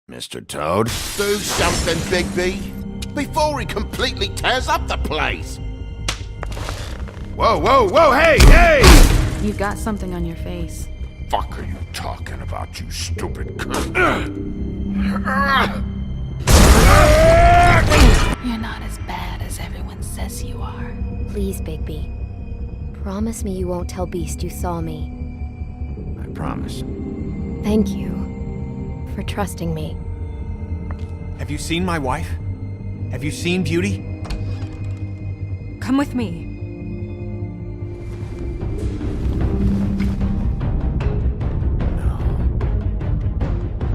Mr. Toad? Do something, Bigby, before he completely tears up the place! Whoa, whoa, whoa, hey, hey! You've got something on your face. Fuck are you talking about, you stupid cunt? You're not as bad as everyone says you are. Please, Bigby. Promise me you won't tell Beast you saw me. I promise. Thank you for trusting me. Have you seen my wife? Have you seen Beauty? Come with me.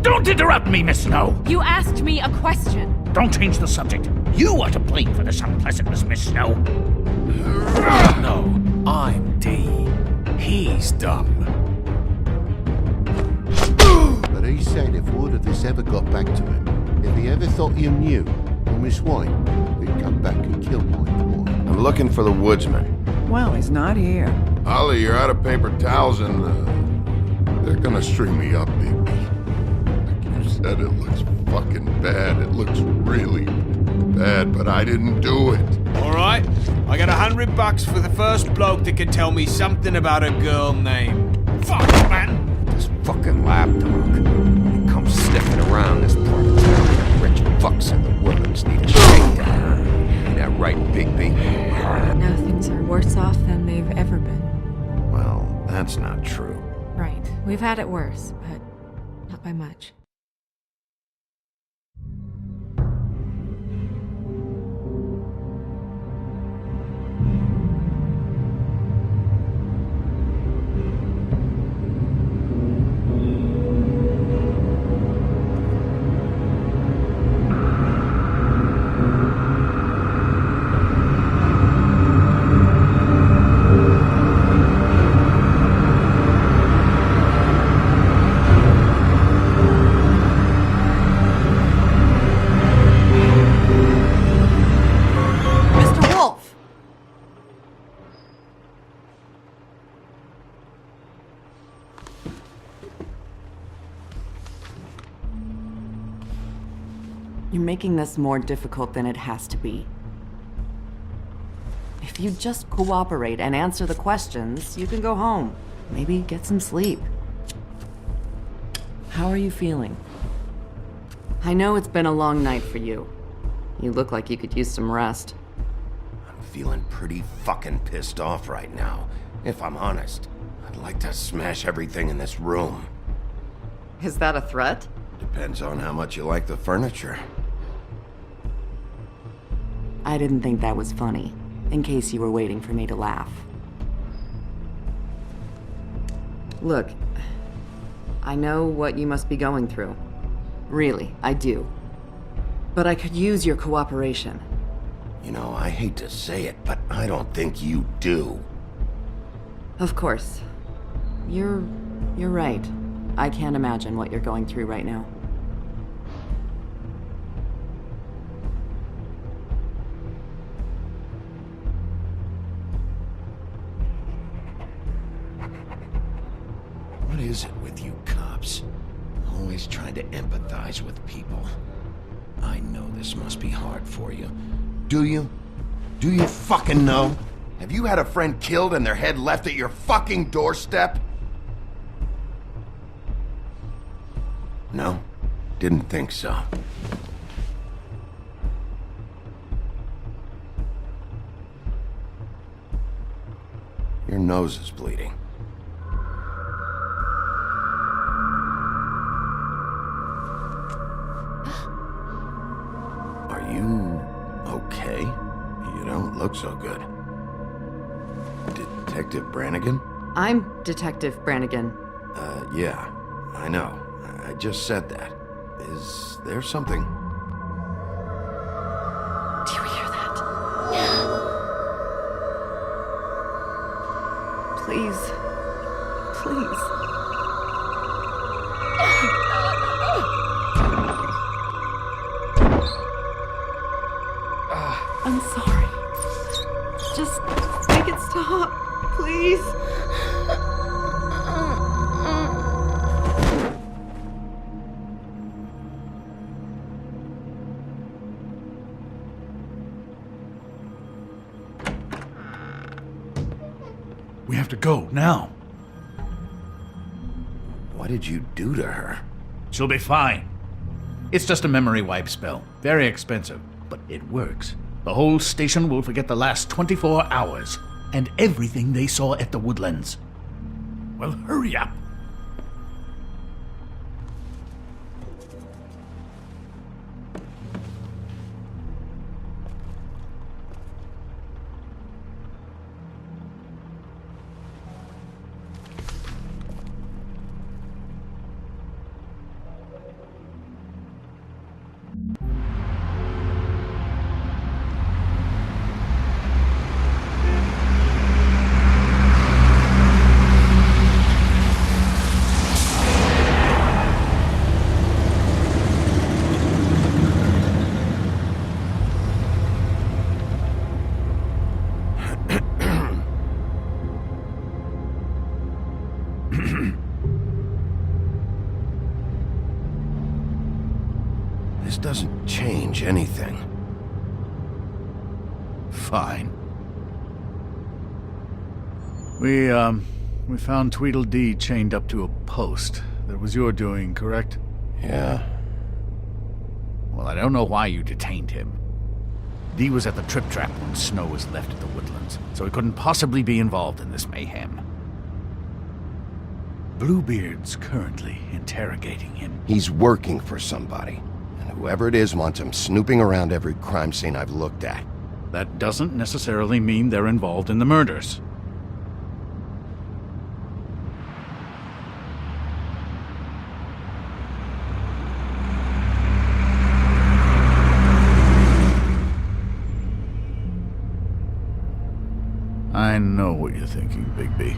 Don't interrupt me, Miss Snow! You asked me a question. Don't change the subject. You are to blame for this unpleasantness, Miss Snow. No, I'm D. He's dumb. But he said if word of this ever got back to him, if he ever thought you knew, or Miss White, he'd come back and kill my boy. I'm looking for the woodsman. Well, he's not here. Ollie, you're out of paper towels and, they're gonna string me up, Bigby. Like you said, it looks fucking bad. It looks really bad, but I didn't do it. Alright, I got $100 for the first bloke that can tell me something about a girl named... Fuck, man! This fucking lapdog. He comes sniffing around this part of town. Rich fucks in the Williams need a shakedown. Ain't that right, Bigby? Now things are worse off than they've ever been. Well, that's not true. Right. We've had it worse, but not by much. Mr. Wolf! You're making this more difficult than it has to be. If you just cooperate and answer the questions, you can go home. Maybe get some sleep. How are you feeling? I know it's been a long night for you. You look like you could use some rest. I'm feeling pretty fucking pissed off right now. If I'm honest, I'd like to smash everything in this room. Is that a threat? Depends on how much you like the furniture. I didn't think that was funny, in case you were waiting for me to laugh. Look, I know what you must be going through. Really, I do. But I could use your cooperation. You know, I hate to say it, but I don't think you do. Of course. You're right. I can't imagine what you're going through right now. What is it with you cops? Always trying to empathize with people. I know this must be hard for you. Do you? Do you fucking know? Have you had a friend killed and their head left at your fucking doorstep? No? Didn't think so. Your nose is bleeding. Are you okay? You don't look so good. Detective Brannigan? I'm Detective Brannigan. Yeah, I know. I just said that. Is there something? Do you hear that? Please. Please. I'm sorry. Just make it stop, please. We have to go, now. What did you do to her? She'll be fine. It's just a memory wipe spell. Very expensive, but it works. The whole station will forget the last 24 hours, and everything they saw at the Woodlands. Well, hurry up. This doesn't change anything. Fine. We found Tweedledee chained up to a post. That was your doing, correct? Yeah. Well, I don't know why you detained him. Dee was at the Trip Trap when Snow was left at the Woodlands, so he couldn't possibly be involved in this mayhem. Bluebeard's currently interrogating him. He's working for somebody. And whoever it is wants him snooping around every crime scene I've looked at. That doesn't necessarily mean they're involved in the murders. I know what you're thinking, Bigby.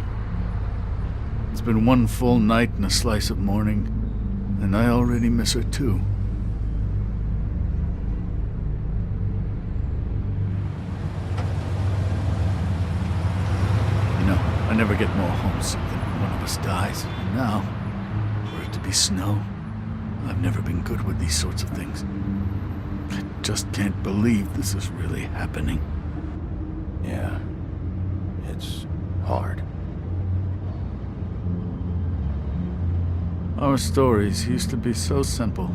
It's been one full night and a slice of morning, and I already miss her too. You know, I never get more homesick than when one of us dies. And now, for it to be Snow, I've never been good with these sorts of things. I just can't believe this is really happening. Yeah. It's hard. Our stories used to be so simple.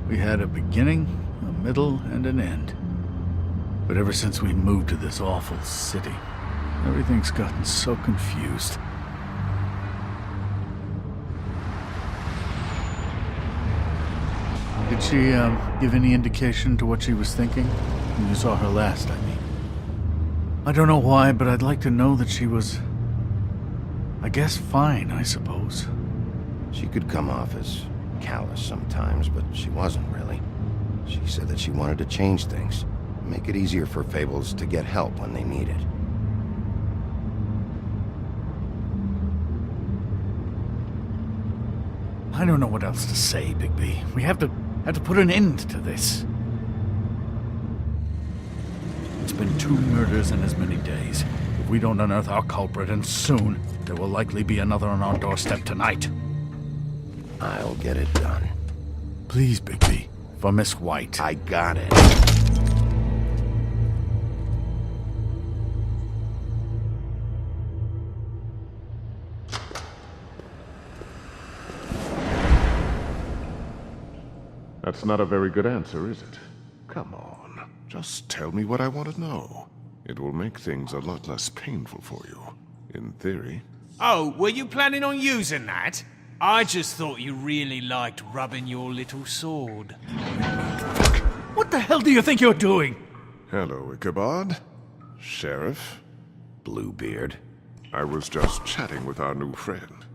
We had a beginning, a middle, and an end. But ever since we moved to this awful city, everything's gotten so confused. Did she, give any indication to what she was thinking? When you saw her last, I mean. I don't know why, but I'd like to know that she was... I guess fine, I suppose. She could come off as callous sometimes, but she wasn't really. She said that she wanted to change things, make it easier for Fables to get help when they need it. I don't know what else to say, Bigby. We have to put an end to this. It's been 2 murders in as many days. If we don't unearth our culprit, and soon, there will likely be another on our doorstep tonight. I'll get it done. Please, Bigby. For Miss White. I got it. That's not a very good answer, is it? Come on. Just tell me what I want to know. It will make things a lot less painful for you. In theory. Oh, were you planning on using that? I just thought you really liked rubbing your little sword. What the hell do you think you're doing? Hello, Ichabod. Sheriff. Bluebeard. I was just chatting with our new friend.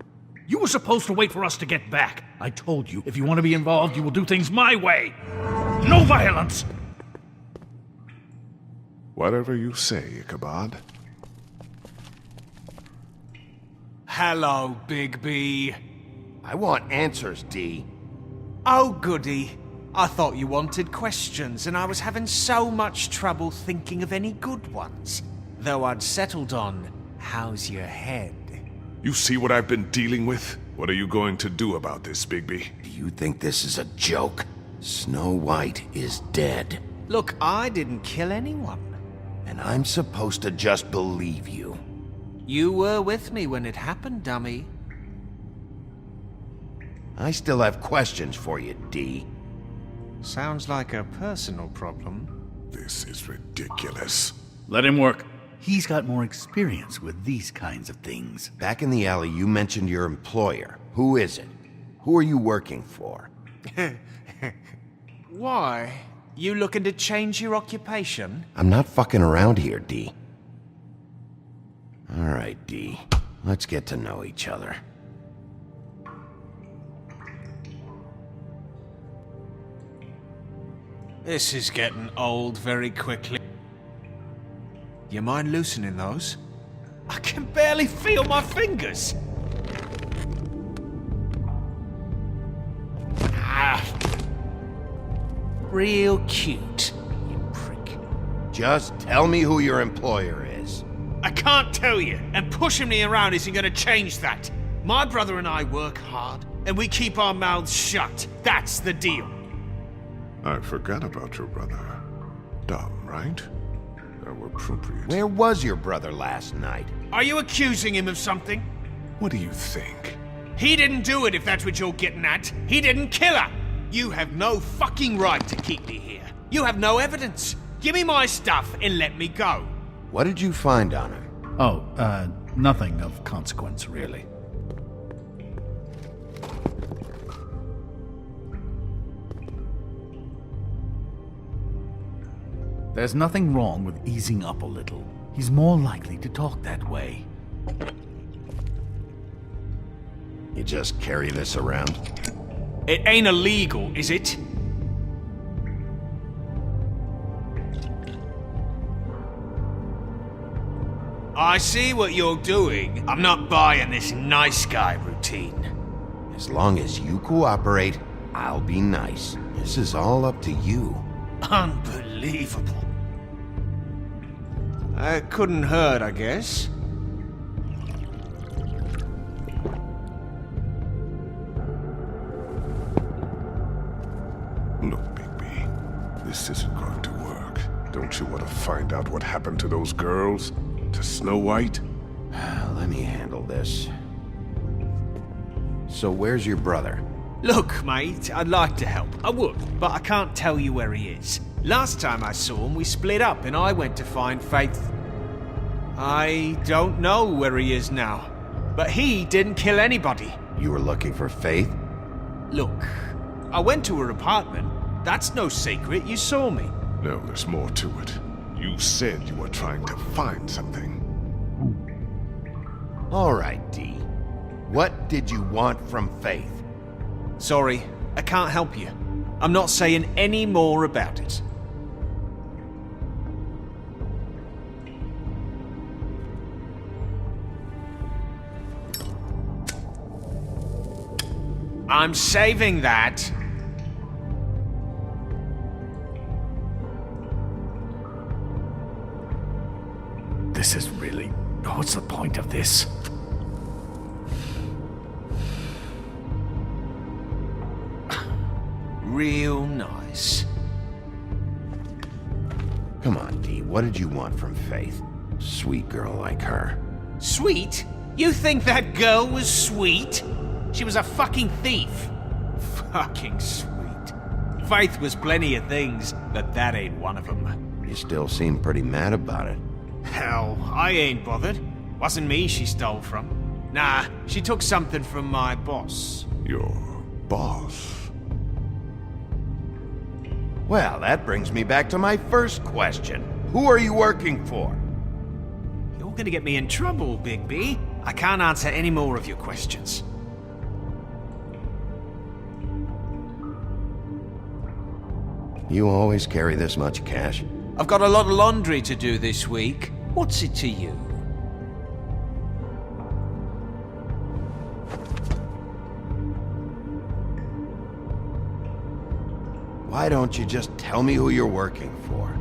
You were supposed to wait for us to get back. I told you, if you want to be involved, you will do things my way. No violence! Whatever you say, Ichabod. Hello, Bigby. I want answers, Dee. Oh, goody. I thought you wanted questions, and I was having so much trouble thinking of any good ones. Though I'd settled on, how's your head? You see what I've been dealing with? What are you going to do about this, Bigby? Do you think this is a joke? Snow White is dead. Look, I didn't kill anyone. And I'm supposed to just believe you. You were with me when it happened, dummy. I still have questions for you, D. Sounds like a personal problem. This is ridiculous. Let him work. He's got more experience with these kinds of things. Back in the alley, you mentioned your employer. Who is it? Who are you working for? Why? You looking to change your occupation? I'm not fucking around here, D. All right, D. Let's get to know each other. This is getting old very quickly. You mind loosening those? I can barely feel my fingers. Ah. Real cute, you prick. Just tell me who your employer is. I can't tell you, and pushing me around isn't going to change that. My brother and I work hard, and we keep our mouths shut. That's the deal. I forgot about your brother. Dumb, right? How appropriate. Where was your brother last night? Are you accusing him of something? What do you think? He didn't do it, if that's what you're getting at. He didn't kill her. You have no fucking right to keep me here. You have no evidence. Give me my stuff and let me go. What did you find on her? Oh, nothing of consequence, really. There's nothing wrong with easing up a little. He's more likely to talk that way. You just carry this around? It ain't illegal, is it? I see what you're doing. I'm not buying this nice guy routine. As long as you cooperate, I'll be nice. This is all up to you. Unbelievable. It couldn't hurt, I guess. Look, Bigby, this isn't going to work. Don't you want to find out what happened to those girls? To Snow White? Let me handle this. So where's your brother? Look, mate, I'd like to help. I would, but I can't tell you where he is. Last time I saw him, we split up and I went to find Faith. I don't know where he is now, but he didn't kill anybody. You were looking for Faith? Look, I went to her apartment. That's no secret, you saw me. No, there's more to it. You said you were trying to find something. All right, D. What did you want from Faith? Sorry, I can't help you. I'm not saying any more about it. I'm saving that. This is really... What's the point of this? Real nice. Come on, D. What did you want from Faith? Sweet girl like her. Sweet? You think that girl was sweet? She was a fucking thief. Fucking sweet. Faith was plenty of things, but that ain't one of them. You still seem pretty mad about it. Hell, I ain't bothered. Wasn't me she stole from. Nah, she took something from my boss. Your boss? Well, that brings me back to my first question. Who are you working for? You're gonna get me in trouble, Bigby. I can't answer any more of your questions. You always carry this much cash? I've got a lot of laundry to do this week. What's it to you? Why don't you just tell me who you're working for?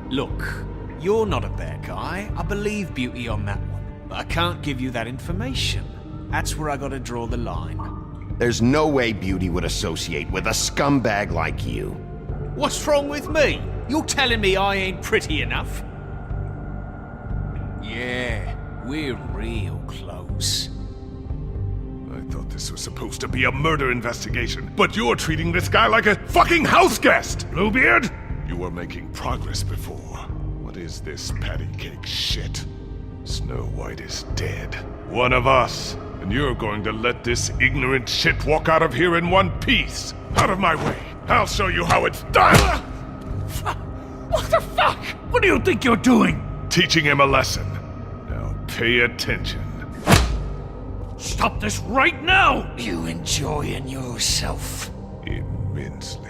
Look, you're not a bad guy. I believe Beauty on that one. But I can't give you that information. That's where I gotta draw the line. There's no way Beauty would associate with a scumbag like you. What's wrong with me? You're telling me I ain't pretty enough? Yeah, We're real close. I thought this was supposed to be a murder investigation, but you're treating this guy like a fucking house guest! Bluebeard? You were making progress before. What is this patty cake shit? Snow White is dead. One of us. And you're going to let this ignorant shit walk out of here in one piece. Out of my way. I'll show you how it's done! What the fuck? What do you think you're doing? Teaching him a lesson. Now pay attention. Stop this right now! You enjoying yourself? Immensely.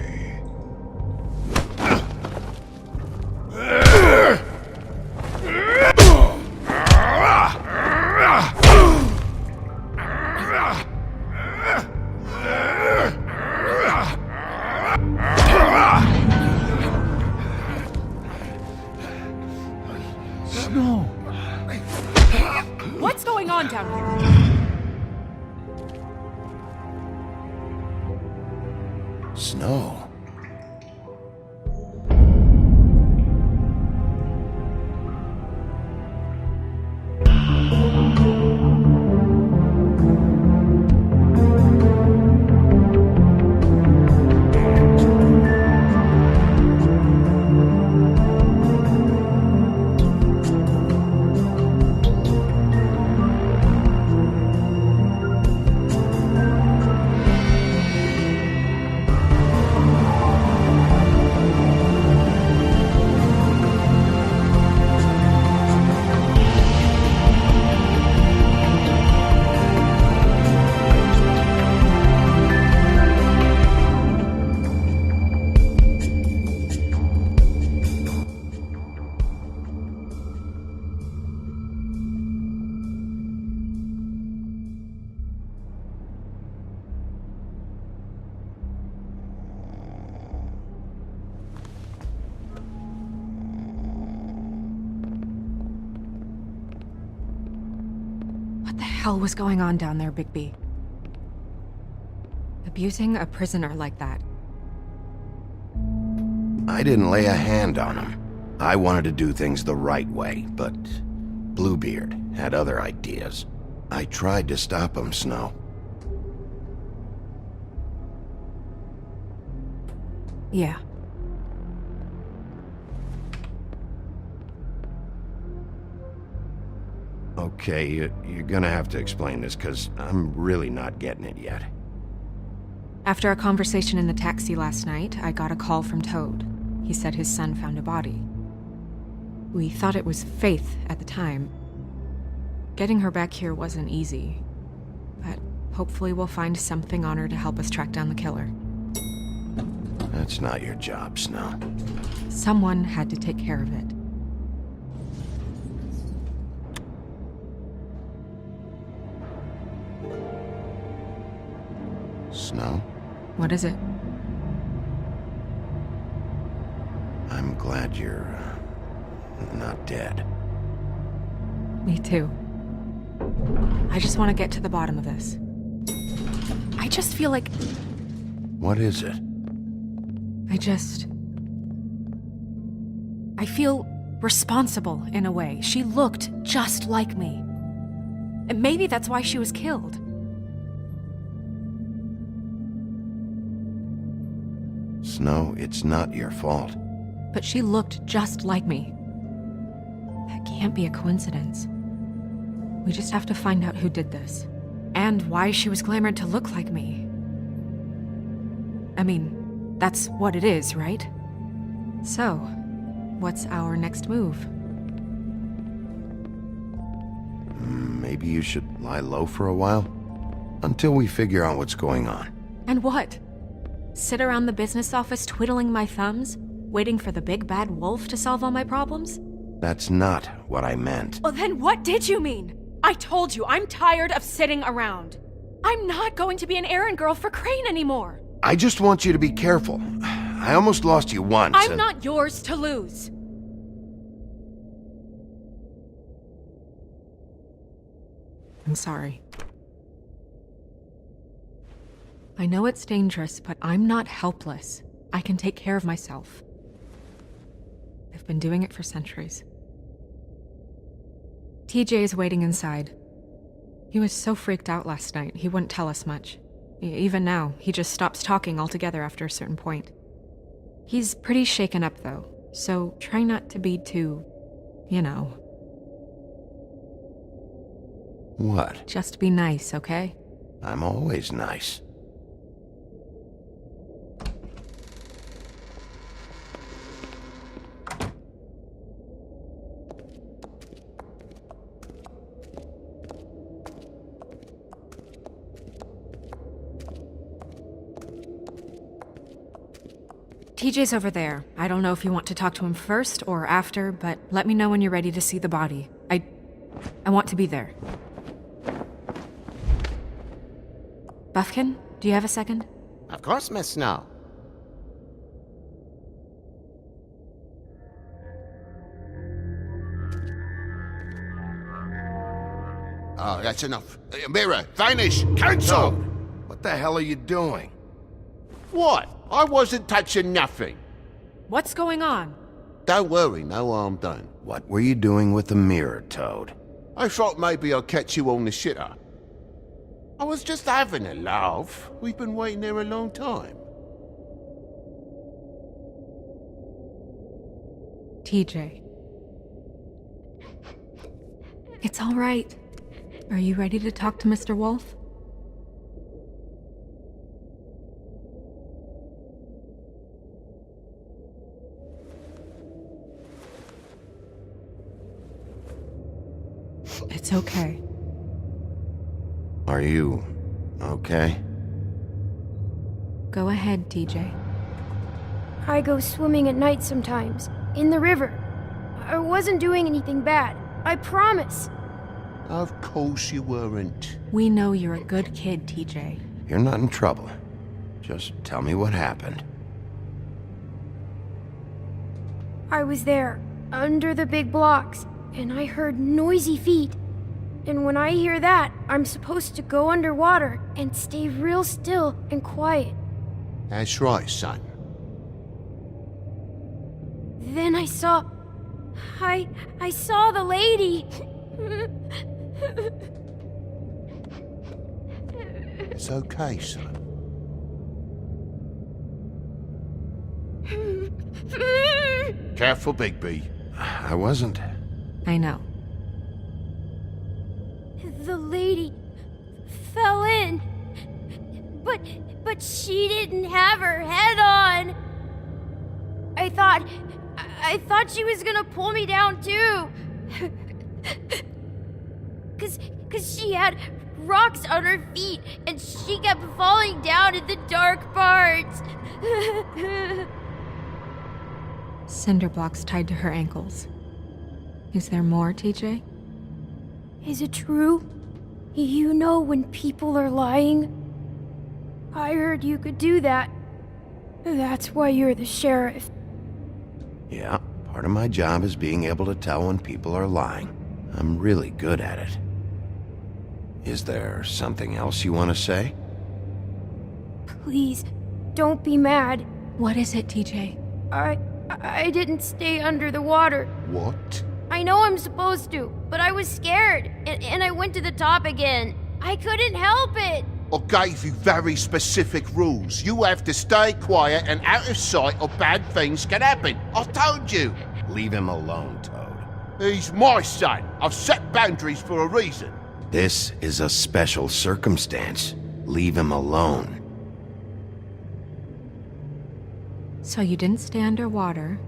Snow. What's going on down here? Snow. What the hell was going on down there, Bigby? Abusing a prisoner like that. I didn't lay a hand on him. I wanted to do things the right way, but Bluebeard had other ideas. I tried to stop him, Snow. Yeah. Okay, you're gonna have to explain this, because I'm really not getting it yet. After a conversation in the taxi last night, I got a call from Toad. He said his son found a body. We thought it was Faith at the time. Getting her back here wasn't easy, but hopefully we'll find something on her to help us track down the killer. That's not your job, Snow. Someone had to take care of it. Snow? What is it? I'm glad you're not dead. Me too. I just want to get to the bottom of this. I just feel like... What is it? I feel responsible in a way. She looked just like me. And maybe that's why she was killed. Snow, it's not your fault. But she looked just like me. That can't be a coincidence. We just have to find out who did this. And why she was glamored to look like me. I mean, that's what it is, right? So, what's our next move? Maybe you should lie low for a while? Until we figure out what's going on. And what? Sit around the business office twiddling my thumbs, waiting for the big bad wolf to solve all my problems? That's not what I meant. Well, then what did you mean? I told you, I'm tired of sitting around. I'm not going to be an errand girl for Crane anymore. I just want you to be careful. I almost lost you once. I'm not yours to lose. I'm sorry. I know it's dangerous, but I'm not helpless. I can take care of myself. I've been doing it for centuries. TJ is waiting inside. He was so freaked out last night, he wouldn't tell us much. Even now, he just stops talking altogether after a certain point. He's pretty shaken up, though, so try not to be too, you know. What? Just be nice, okay? I'm always nice. TJ's over there. I don't know if you want to talk to him first or after, but let me know when you're ready to see the body. I want to be there. Buffkin, do you have a second? Of course, Miss Snow. Oh, that's enough. Mirror, vanish, cancel! What the hell are you doing? What? I wasn't touching nothing. What's going on? Don't worry, no harm done. What were you doing with the mirror, Toad? I thought maybe I'd catch you on the shitter. I was just having a laugh. We've been waiting there a long time. TJ. It's all right. Are you ready to talk to Mr. Wolf? It's okay. Are you okay? Go ahead, TJ. I go swimming at night sometimes, in the river. I wasn't doing anything bad, I promise. Of course you weren't. We know you're a good kid, TJ. You're not in trouble. Just tell me what happened. I was there, under the big blocks, and I heard noisy feet. And when I hear that, I'm supposed to go underwater and stay real still and quiet. That's right, son. Then I saw the lady. It's okay, son. Careful, Bigby. I wasn't. I know. The lady fell in. But she didn't have her head on. I thought she was gonna pull me down too. Cause she had rocks on her feet and she kept falling down in the dark parts. Cinder blocks tied to her ankles. Is there more, TJ? Is it true? You know when people are lying? I heard you could do that. That's why you're the sheriff. Yeah, part of my job is being able to tell when people are lying. I'm really good at it. Is there something else you want to say? Please, don't be mad. What is it, TJ? I didn't stay under the water. What? I know I'm supposed to, but I was scared, and I went to the top again. I couldn't help it. I gave you very specific rules. You have to stay quiet and out of sight or bad things can happen. I told you. Leave him alone, Toad. He's my son. I've set boundaries for a reason. This is a special circumstance. Leave him alone. So you didn't stay underwater?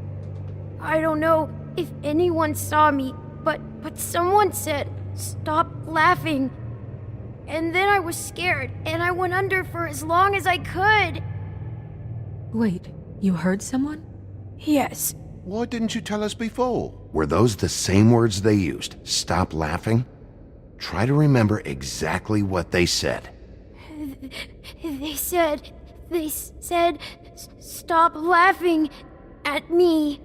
I don't know if anyone saw me, but someone said, "Stop laughing." And then I was scared, and I went under for as long as I could. Wait, you heard someone? Yes. Why didn't you tell us before? Were those the same words they used? Stop laughing? Try to remember exactly what they said. They said, "Stop laughing at me."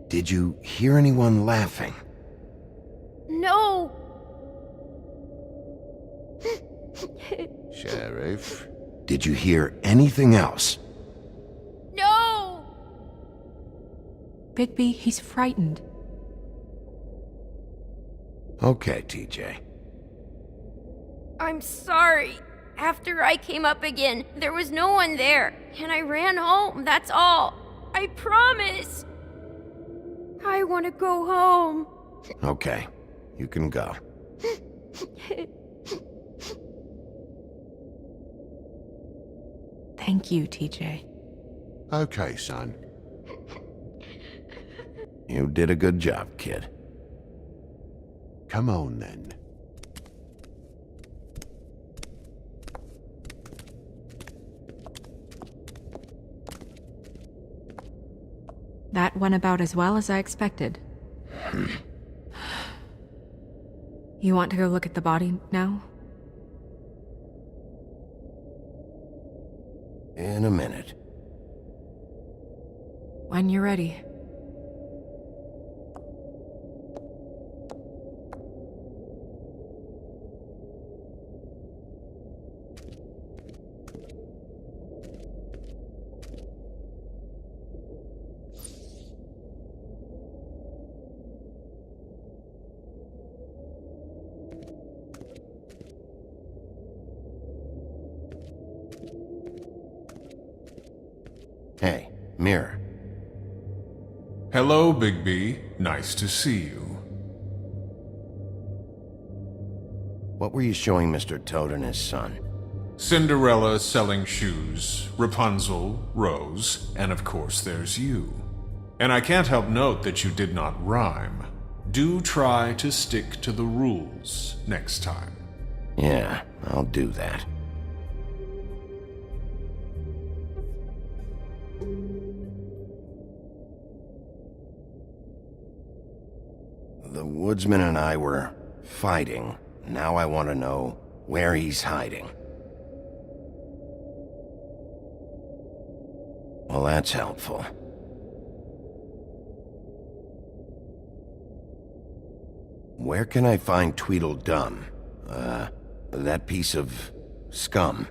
Did you hear anyone laughing? No. Sheriff? Did you hear anything else? No. Bigby, he's frightened. Okay, TJ. I'm sorry. After I came up again, there was no one there, and I ran home, that's all. I promise. I want to go home. Okay, you can go. Thank you, TJ. Okay, son. You did a good job, kid. Come on, then. That went about as well as I expected. You want to go look at the body now? In a minute. When you're ready. Hey, Mirror. Hello, Bigby. Nice to see you. What were you showing Mr. Toad and his son? Cinderella selling shoes, Rapunzel, Rose, and of course there's you. And I can't help note that you did not rhyme. Do try to stick to the rules next time. Yeah, I'll do that. The woodsman and I were fighting. Now I want to know where he's hiding. Well, that's helpful. Where can I find Tweedledum? That piece of scum.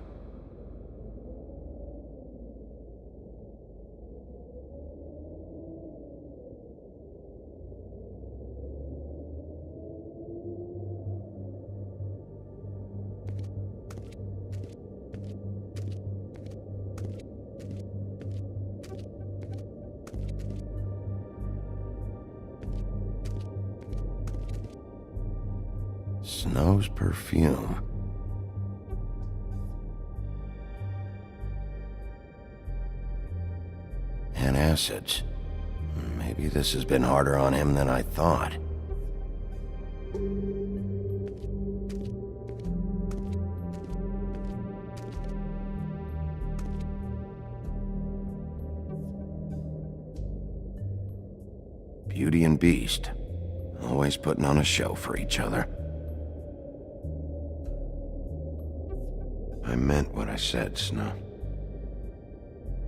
Snow's perfume. Antacids. Maybe this has been harder on him than I thought. Beauty and Beast. Always putting on a show for each other. I meant what I said, Snow.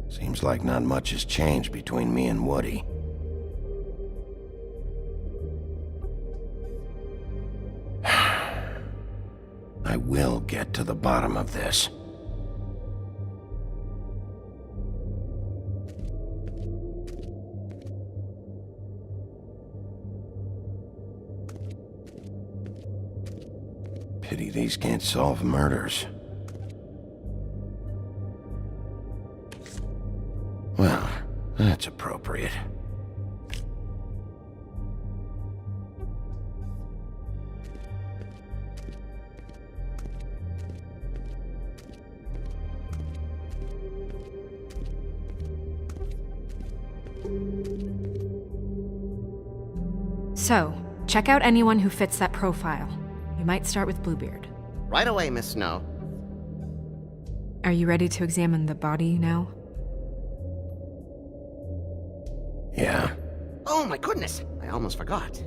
Seems like not much has changed between me and Woody. I will get to the bottom of this. Pity these can't solve murders. Well, that's appropriate. So, check out anyone who fits that profile. You might start with Bluebeard. Right away, Miss Snow. Are you ready to examine the body now? Yeah. Oh my goodness, I almost forgot.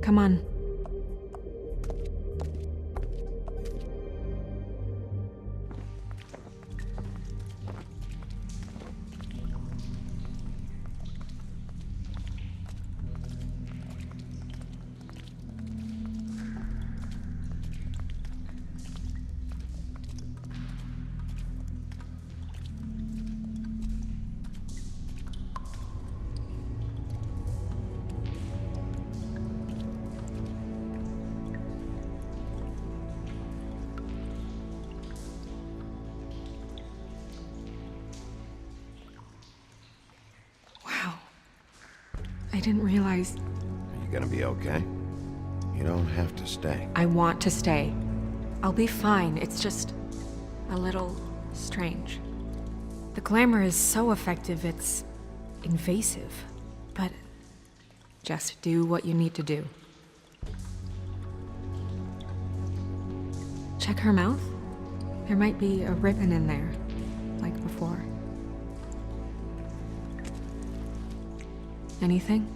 Come on. didn't realize... Are you gonna be okay? You don't have to stay. I want to stay. I'll be fine. It's just a little strange. The glamour is so effective, it's invasive. But just do what you need to do. Check her mouth. There might be a ribbon in there, like before. Anything?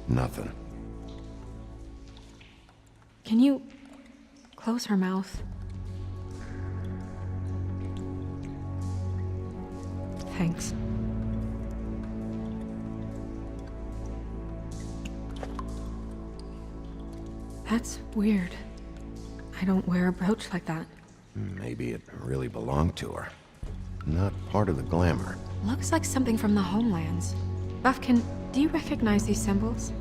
Nothing. Can you close her mouth? Thanks. That's weird. I don't wear a brooch like that. Maybe it really belonged to her. Not part of the glamour. Looks like something from the homelands. Buffkin, do you recognize these symbols?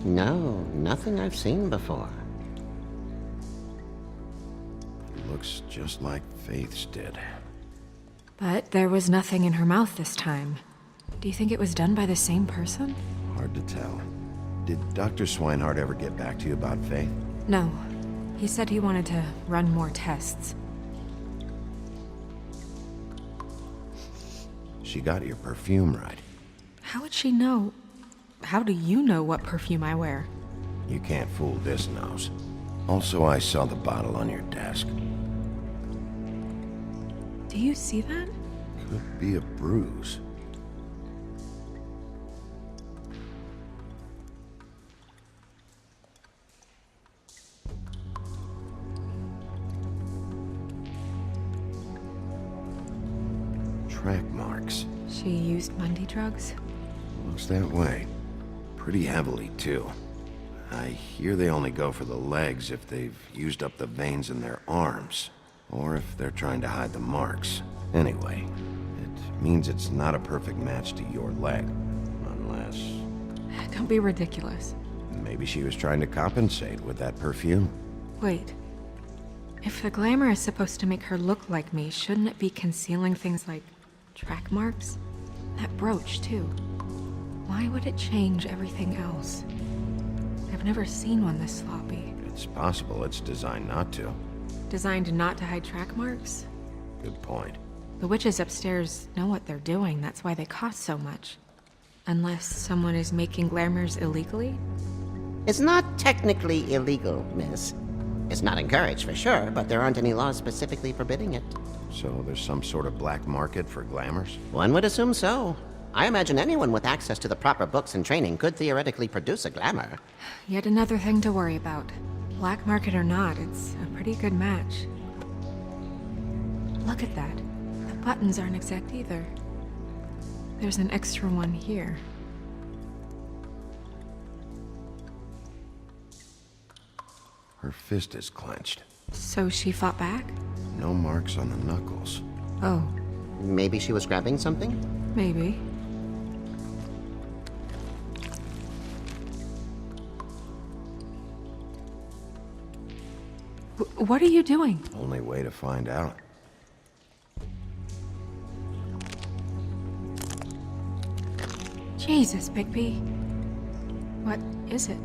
No, nothing I've seen before. Looks just like Faith's did. But there was nothing in her mouth this time. Do you think it was done by the same person? Hard to tell. Did Dr. Swinehart ever get back to you about Faith? No. He said he wanted to run more tests. She got your perfume right. How would she know? How do you know what perfume I wear? You can't fool this nose. Also, I saw the bottle on your desk. Do you see that? Could be a bruise. Track marks. She used Mundy drugs? Looks that way. Pretty heavily, too. I hear they only go for the legs if they've used up the veins in their arms, or if they're trying to hide the marks. Anyway, it means it's not a perfect match to your leg, unless... Don't be ridiculous. Maybe she was trying to compensate with that perfume. Wait. If the glamour is supposed to make her look like me, shouldn't it be concealing things like track marks? That brooch, too. Why would it change everything else? I've never seen one this sloppy. It's possible it's designed not to. Designed not to hide track marks? Good point. The witches upstairs know what they're doing, that's why they cost so much. Unless someone is making glamours illegally? It's not technically illegal, miss. It's not encouraged for sure, but there aren't any laws specifically forbidding it. So there's some sort of black market for glamours? One would assume so. I imagine anyone with access to the proper books and training could theoretically produce a glamour. Yet another thing to worry about. Black market or not, it's a pretty good match. Look at that. The buttons aren't exact either. There's an extra one here. Her fist is clenched. So she fought back? No marks on the knuckles. Oh. Maybe she was grabbing something? Maybe. What are you doing? Only way to find out. Jesus, Bigby. What is it?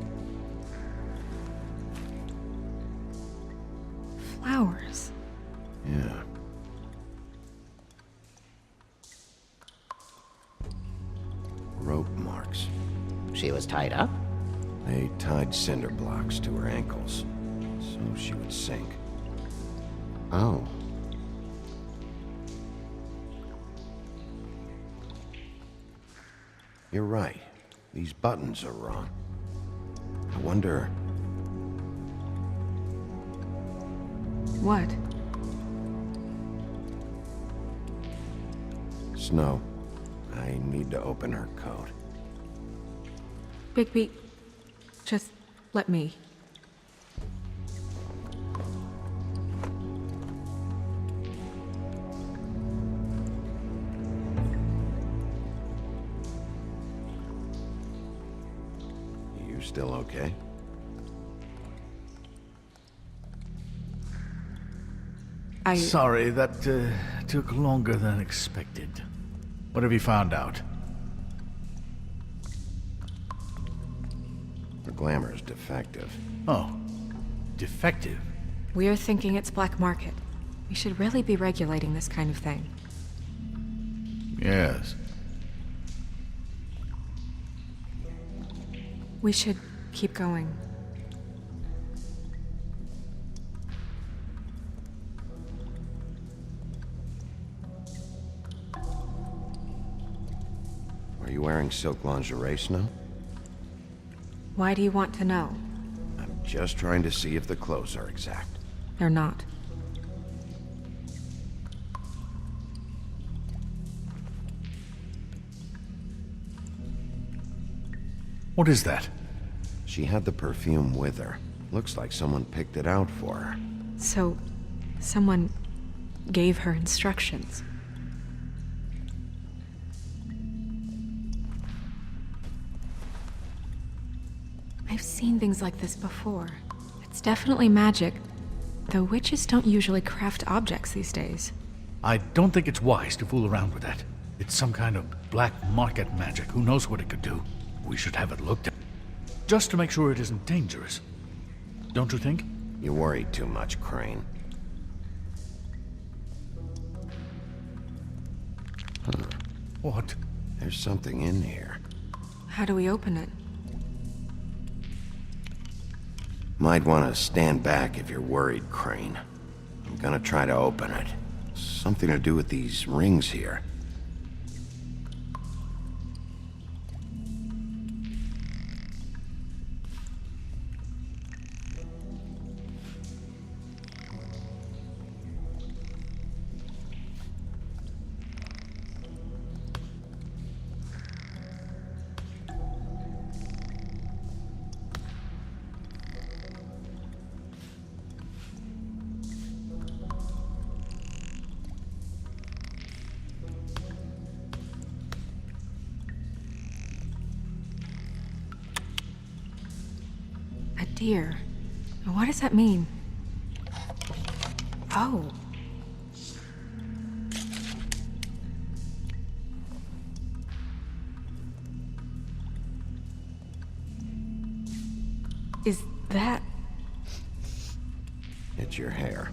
Flowers. Yeah. Rope marks. She was tied up? They tied cinder blocks to her ankles, so she would sink. Oh. You're right. These buttons are wrong. I wonder... What? Snow, I need to open her coat. Bigby, just let me. You still okay? Sorry, that took longer than expected. What have you found out? Glamour's defective. Oh, defective? We're thinking it's black market. We should really be regulating this kind of thing. Yes. We should keep going. Are you wearing silk lingerie, Snow? Why do you want to know? I'm just trying to see if the clothes are exact. They're not. What is that? She had the perfume with her. Looks like someone picked it out for her. So, someone gave her instructions. I've seen things like this before. It's definitely magic, though witches don't usually craft objects these days. I don't think it's wise to fool around with that. It's some kind of black market magic. Who knows what it could do? We should have it looked at. Just to make sure it isn't dangerous. Don't you think? You worry too much, Crane. Huh. What? There's something in here. How do we open it? Might want to stand back if you're worried, Crane. I'm gonna try to open it. Something to do with these rings here. Dear, what does that mean? Oh. Is that... It's your hair.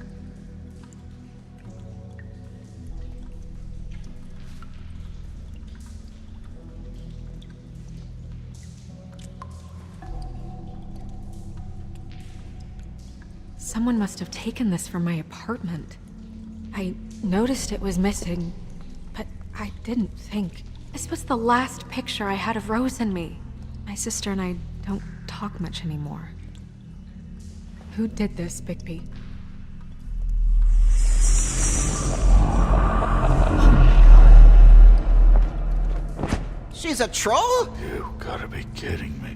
Someone must have taken this from my apartment. I noticed it was missing, but I didn't think. This was the last picture I had of Rose and me. My sister and I don't talk much anymore. Who did this, Bigby? She's a troll? You gotta be kidding me.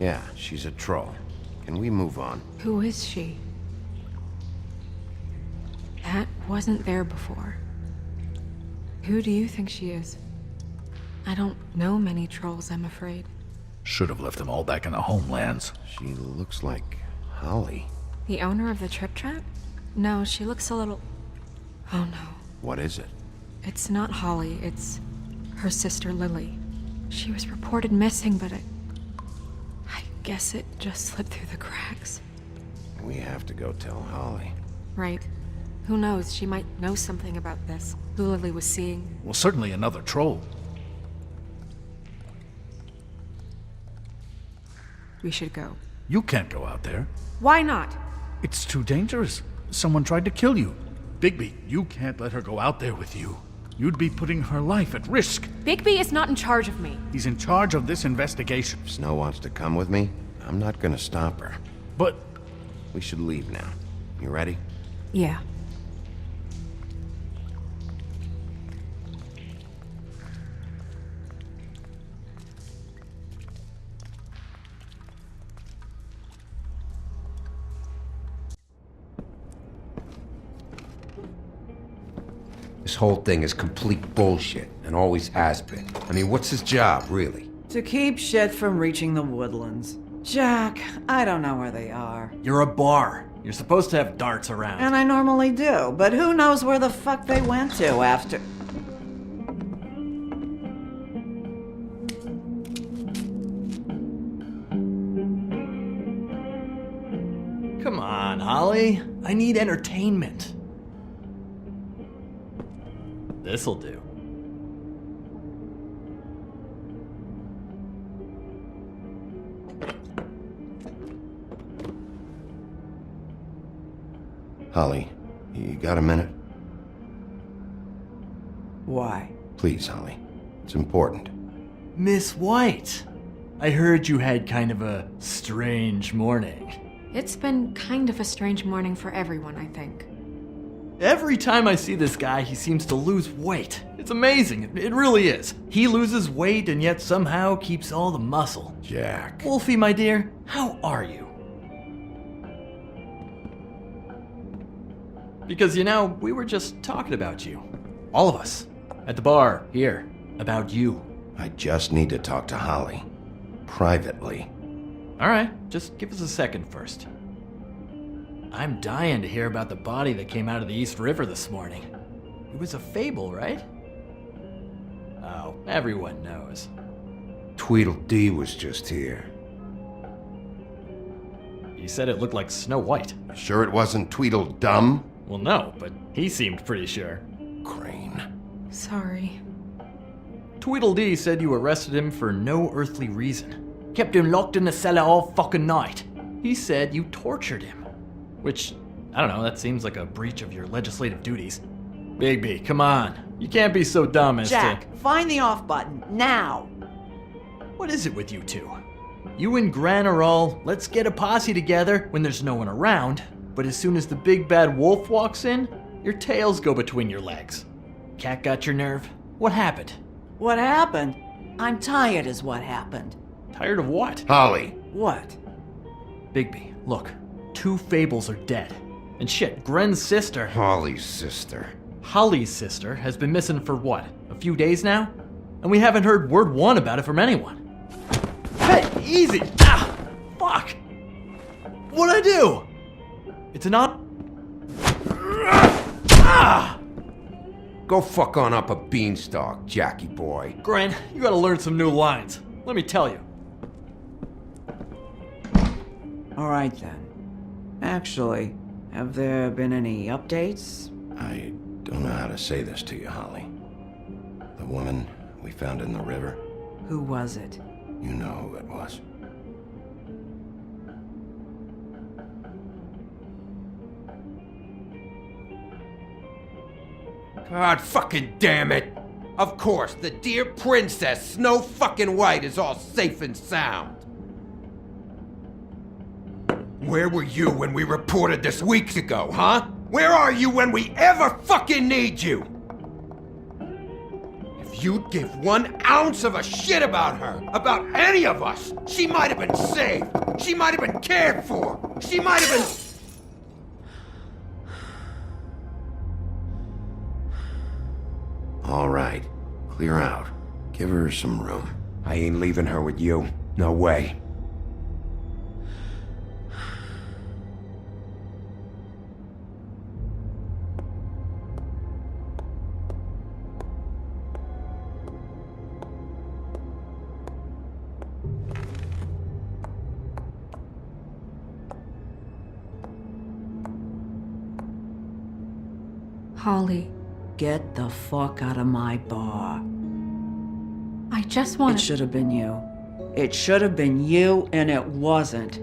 Yeah, she's a troll. Can we move on? Who is she? That wasn't there before. Who do you think she is? I don't know many trolls, I'm afraid. Should have left them all back in the homelands. She looks like Holly. The owner of the Trip Trap? No, she looks a little... Oh no. What is it? It's not Holly, it's her sister Lily. She was reported missing, but I guess it just slipped through the cracks. We have to go tell Holly. Right. Who knows, she might know something about this. Who Lily was seeing. Well, certainly another troll. We should go. You can't go out there. Why not? It's too dangerous. Someone tried to kill you. Bigby, you can't let her go out there with you. You'd be putting her life at risk. Bigby is not in charge of me. He's in charge of this investigation. If Snow wants to come with me, I'm not gonna stop her. But... We should leave now. You ready? Yeah. This whole thing is complete bullshit, and always has been. I mean, what's his job, really? To keep shit from reaching the woodlands. Jack, I don't know where they are. You're a bar. You're supposed to have darts around. And I normally do, but who knows where the fuck they went to after... Come on, Holly. I need entertainment. This'll do. Holly, you got a minute? Why? Please, Holly. It's important. Miss White, I heard you had kind of a strange morning. It's been kind of a strange morning for everyone, I think. Every time I see this guy, he seems to lose weight. It's amazing. It really is. He loses weight and yet somehow keeps all the muscle. Jack. Wolfie, my dear, how are you? Because, we were just talking about you. All of us. At the bar, here. About you. I just need to talk to Holly. Privately. Alright, just give us a second first. I'm dying to hear about the body that came out of the East River this morning. It was a fable, right? Oh, everyone knows. Tweedledee was just here. He said it looked like Snow White. Sure it wasn't Tweedledum? Well, no, but he seemed pretty sure. Crane. Sorry. Tweedledee said you arrested him for no earthly reason. Kept him locked in the cellar all fucking night. He said you tortured him. Which, I don't know, that seems like a breach of your legislative duties. Bigby, come on. You can't be so dumb as Jack, find the off button, now! What is it with you two? You and Gran are all, let's get a posse together when there's no one around, but as soon as the big bad wolf walks in, your tails go between your legs. Cat got your nerve? What happened? What happened? I'm tired is what happened. Tired of what? Holly. What? Bigby, look. 2 fables are dead. And shit, Gren's sister... Holly's sister. Holly's sister has been missing for what? A few days now? And we haven't heard word one about it from anyone. Hey, easy! Ah! Fuck! What'd I do? It's not... Ah! Go fuck on up a beanstalk, Jackie boy. Gren, you gotta learn some new lines. Let me tell you. Alright then. Actually, have there been any updates? I don't know how to say this to you, Holly. The woman we found in the river. Who was it? You know who it was. God fucking damn it! Of course, the dear princess, Snow fucking White, is all safe and sound. Where were you when we reported this weeks ago, huh? Where are you when we ever fucking need you? If you'd give 1 ounce of a shit about her, about any of us, she might have been saved. She might have been cared for. She might have been... All right. Clear out. Give her some room. I ain't leaving her with you. No way. Holly. Get the fuck out of my bar. I just want It should have been you. It should have been you, and it wasn't.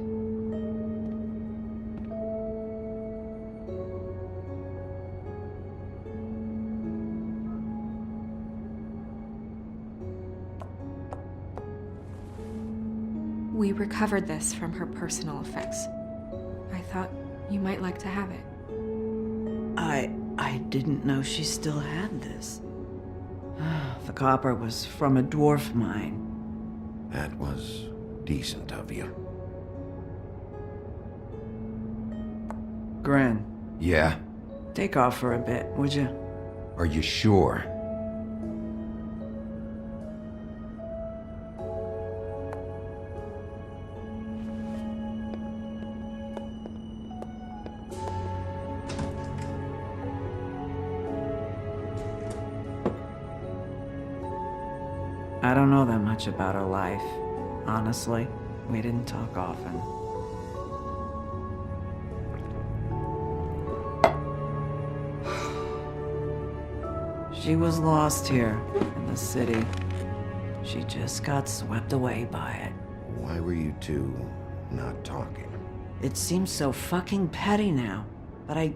We recovered this from her personal effects. I thought you might like to have it. I didn't know she still had this. The copper was from a dwarf mine. That was decent of you. Gren, Yeah? take off for a bit, would you? Are you sure? I don't know that much about her life. Honestly, we didn't talk often. She was lost here in the city. She just got swept away by it. Why were you two not talking? It seems so fucking petty now, but I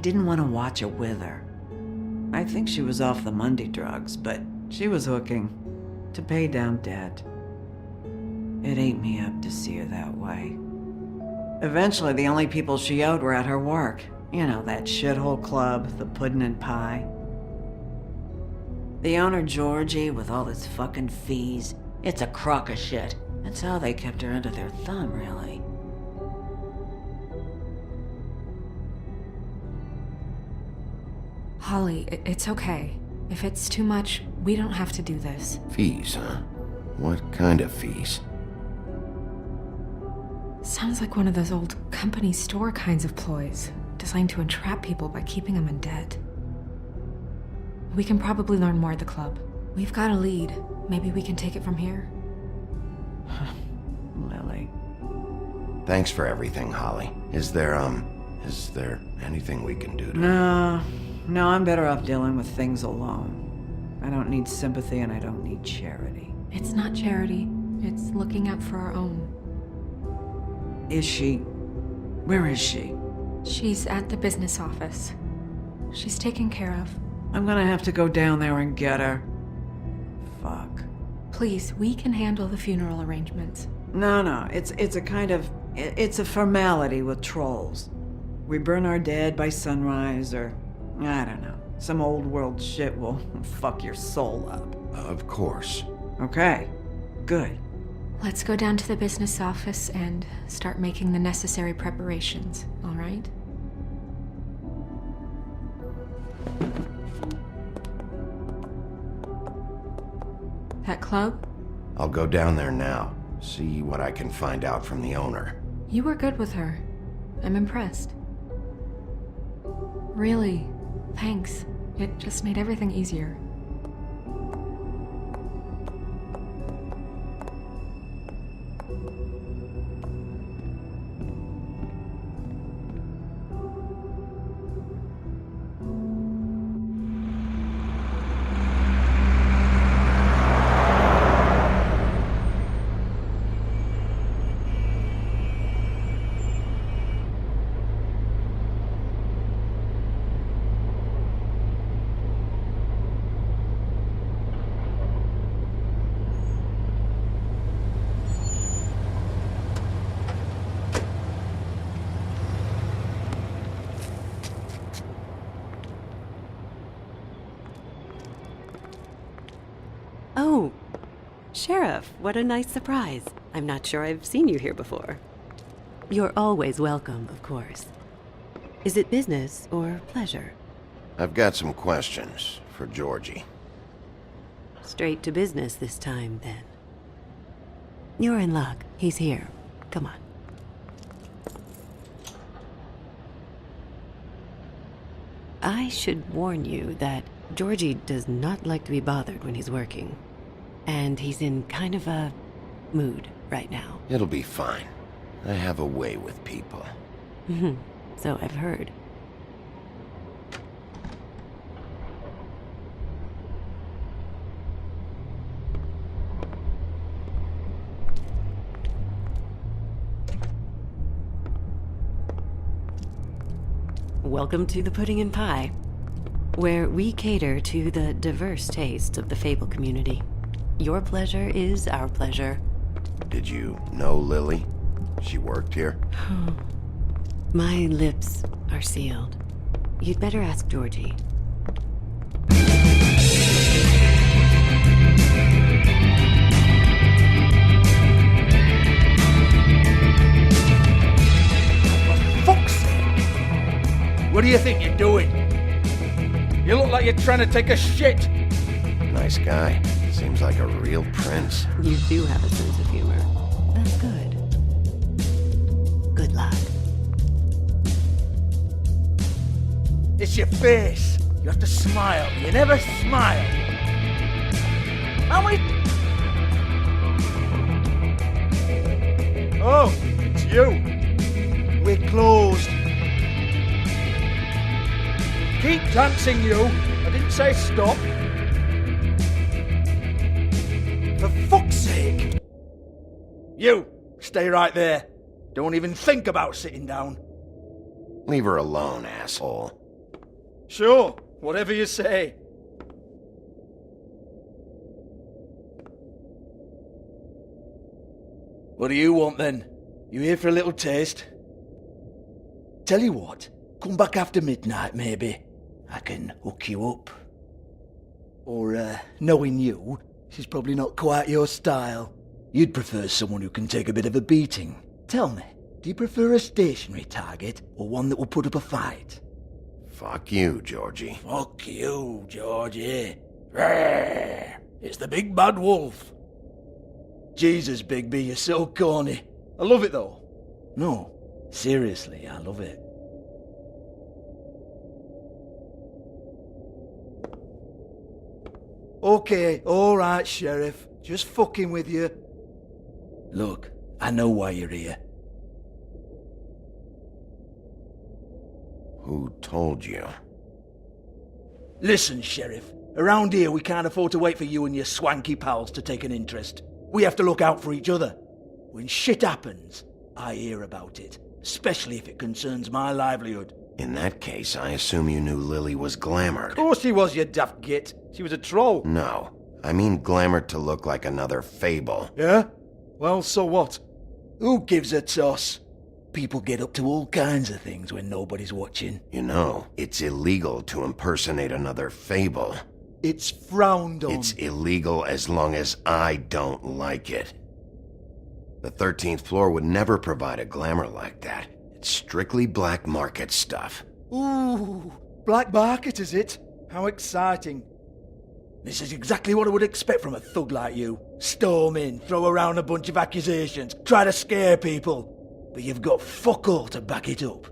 didn't want to watch it with her. I think she was off the Monday drugs, but she was hooking to pay down debt. It ate me up to see her that way. Eventually, the only people she owed were at her work. You know, that shithole club, the Puddin' and Pie. The owner, Georgie, with all his fucking fees, it's a crock of shit. That's how they kept her under their thumb, really. Holly, it's okay. If it's too much, we don't have to do this. Fees, huh? What kind of fees? Sounds like one of those old company store kinds of ploys, designed to entrap people by keeping them in debt. We can probably learn more at the club. We've got a lead. Maybe we can take it from here. Lily. Thanks for everything, Holly. Is there anything we can do to... No, I'm better off dealing with things alone. I don't need sympathy and I don't need charity. It's not charity. It's looking out for our own. Where is she? She's at the business office. She's taken care of. I'm gonna have to go down there and get her. Fuck. Please, we can handle the funeral arrangements. No, it's a formality with trolls. We burn our dead by sunrise, or, I don't know, some old world shit will fuck your soul up. Of course. Okay, good. Let's go down to the business office and start making the necessary preparations, all right? That club? I'll go down there now. See what I can find out from the owner. You were good with her. I'm impressed. Really, thanks. It just made everything easier. Oh, Sheriff, what a nice surprise. I'm not sure I've seen you here before. You're always welcome, of course. Is it business or pleasure? I've got some questions for Georgie. Straight to business this time, then. You're in luck. He's here. Come on. I should warn you that Georgie does not like to be bothered when he's working. And he's in kind of a mood right now. It'll be fine. I have a way with people. So I've heard. Welcome to the Pudding and Pie, where we cater to the diverse tastes of the Fable community. Your pleasure is our pleasure. Did you know Lily? She worked here? My lips are sealed. You'd better ask Georgie. Fuck's sake! What do you think you're doing? You look like you're trying to take a shit. Nice guy. Seems like a real prince. You do have a sense of humor. That's good. Good luck. It's your face. You have to smile. You never smile. How many... Oh, it's you. We're closed. Keep dancing, you. I didn't say stop? For fuck's sake! You, stay right there. Don't even think about sitting down. Leave her alone, asshole. Sure, whatever you say. What do you want then? You here for a little taste? Tell you what, come back after midnight maybe. I can hook you up. Or, knowing you, she's probably not quite your style. You'd prefer someone who can take a bit of a beating. Tell me, do you prefer a stationary target or one that will put up a fight? Fuck you, Georgie. Fuck you, Georgie. Rawr. It's the big bad wolf. Jesus, Bigby, you're so corny. I love it though. No, seriously, I love it. Okay, alright, Sheriff. Just fucking with you. Look, I know why you're here. Who told you? Listen, Sheriff. Around here, we can't afford to wait for you and your swanky pals to take an interest. We have to look out for each other. When shit happens, I hear about it. Especially if it concerns my livelihood. In that case, I assume you knew Lily was glamored. Of course she was, you daft git. She was a troll. No. I mean glamored to look like another fable. Yeah? Well, so what? Who gives a toss? People get up to all kinds of things when nobody's watching. You know, it's illegal to impersonate another fable. It's frowned on. It's illegal as long as I don't like it. The 13th floor would never provide a glamour like that. It's strictly black market stuff. Ooh, black market is it? How exciting. This is exactly what I would expect from a thug like you. Storm in, throw around a bunch of accusations, try to scare people. But you've got fuck all to back it up.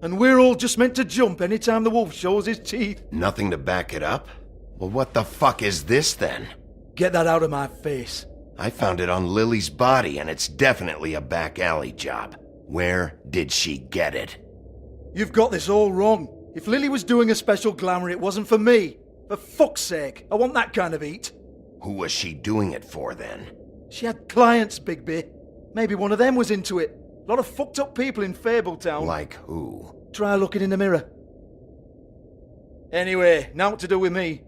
And we're all just meant to jump anytime the wolf shows his teeth. Nothing to back it up? Well, what the fuck is this then? Get that out of my face. I found it on Lily's body, and it's definitely a back alley job. Where did she get it? You've got this all wrong. If Lily was doing a special glamour, it wasn't for me. For fuck's sake, I want that kind of eat. Who was she doing it for, then? She had clients, Bigby. Maybe one of them was into it. A lot of fucked up people in Fabletown. Like who? Try looking in the mirror. Anyway, now what to do with me?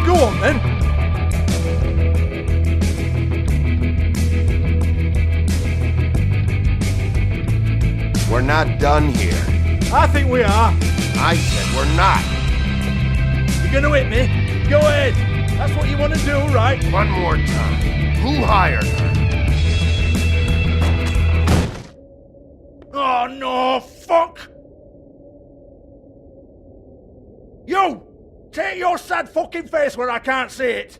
Go on, then. We're not done here. I think we are. I said we're not. You're gonna hit me? Go ahead. That's what you want to do, right? One more time. Who hired her? Oh, no, fuck! You! Take your sad fucking face where I can't see it!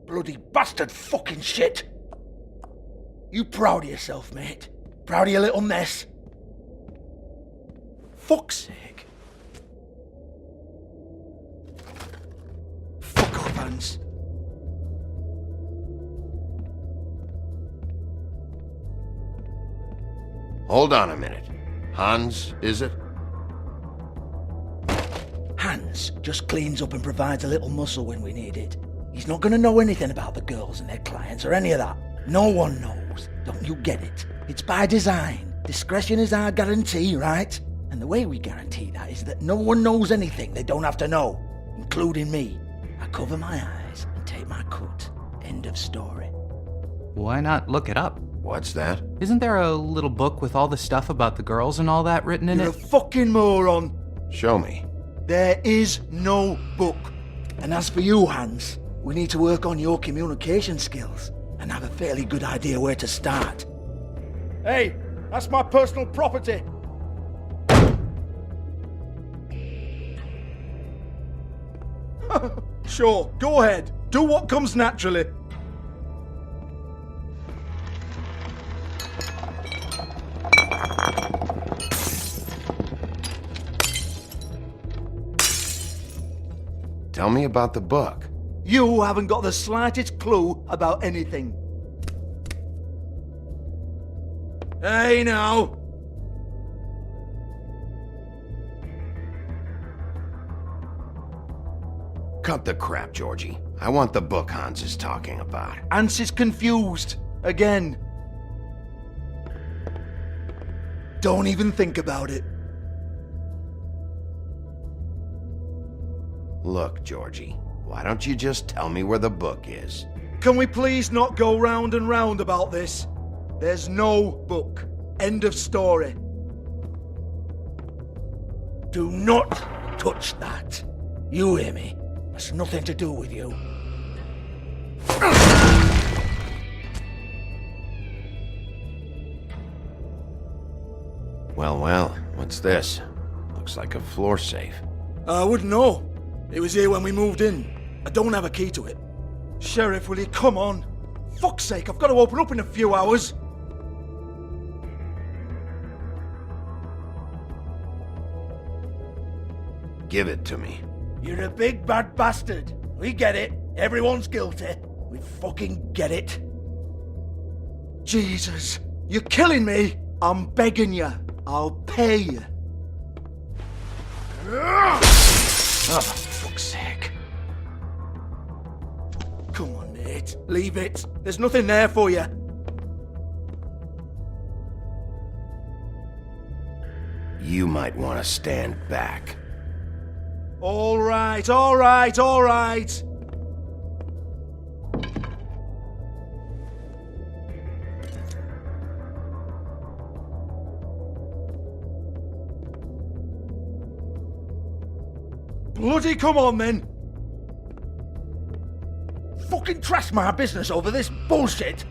Bloody bastard fucking shit! You proud of yourself, mate? Proud of your little mess? Fuck's sake. Fuck off, Hans. Hold on a minute. Hans, is it? Hans just cleans up and provides a little muscle when we need it. He's not gonna know anything about the girls and their clients or any of that. No one knows. Don't you get it? It's by design. Discretion is our guarantee, right? And the way we guarantee that is that no one knows anything they don't have to know, including me. I cover my eyes and take my cut. End of story. Why not look it up? What's that? Isn't there a little book with all the stuff about the girls and all that written in You're it? a fucking moron. Show me. There is no book. And as for you, Hans, we need to work on your communication skills and have a fairly good idea where to start. Hey, that's my personal property. Sure, go ahead. Do what comes naturally. Tell me about the book. You haven't got the slightest clue about anything. Hey now. Cut the crap, Georgie. I want the book Hans is talking about. Hans is confused. Again. Don't even think about it. Look, Georgie, why don't you just tell me where the book is? Can we please not go round and round about this? There's no book. End of story. Do not touch that. You hear me? That's nothing to do with you. Well, what's this? Looks like a floor safe. I wouldn't know. It was here when we moved in. I don't have a key to it. Sheriff, will you come on? Fuck's sake, I've got to open up in a few hours. Give it to me. You're a big bad bastard. We get it. Everyone's guilty. We fucking get it. Jesus, you're killing me. I'm begging you. I'll pay you. Oh, for fuck's sake. Come on, mate. Leave it. There's nothing there for you. You might want to stand back. All right, all right, all right. Bloody come on, then. Fucking trash my business over this bullshit.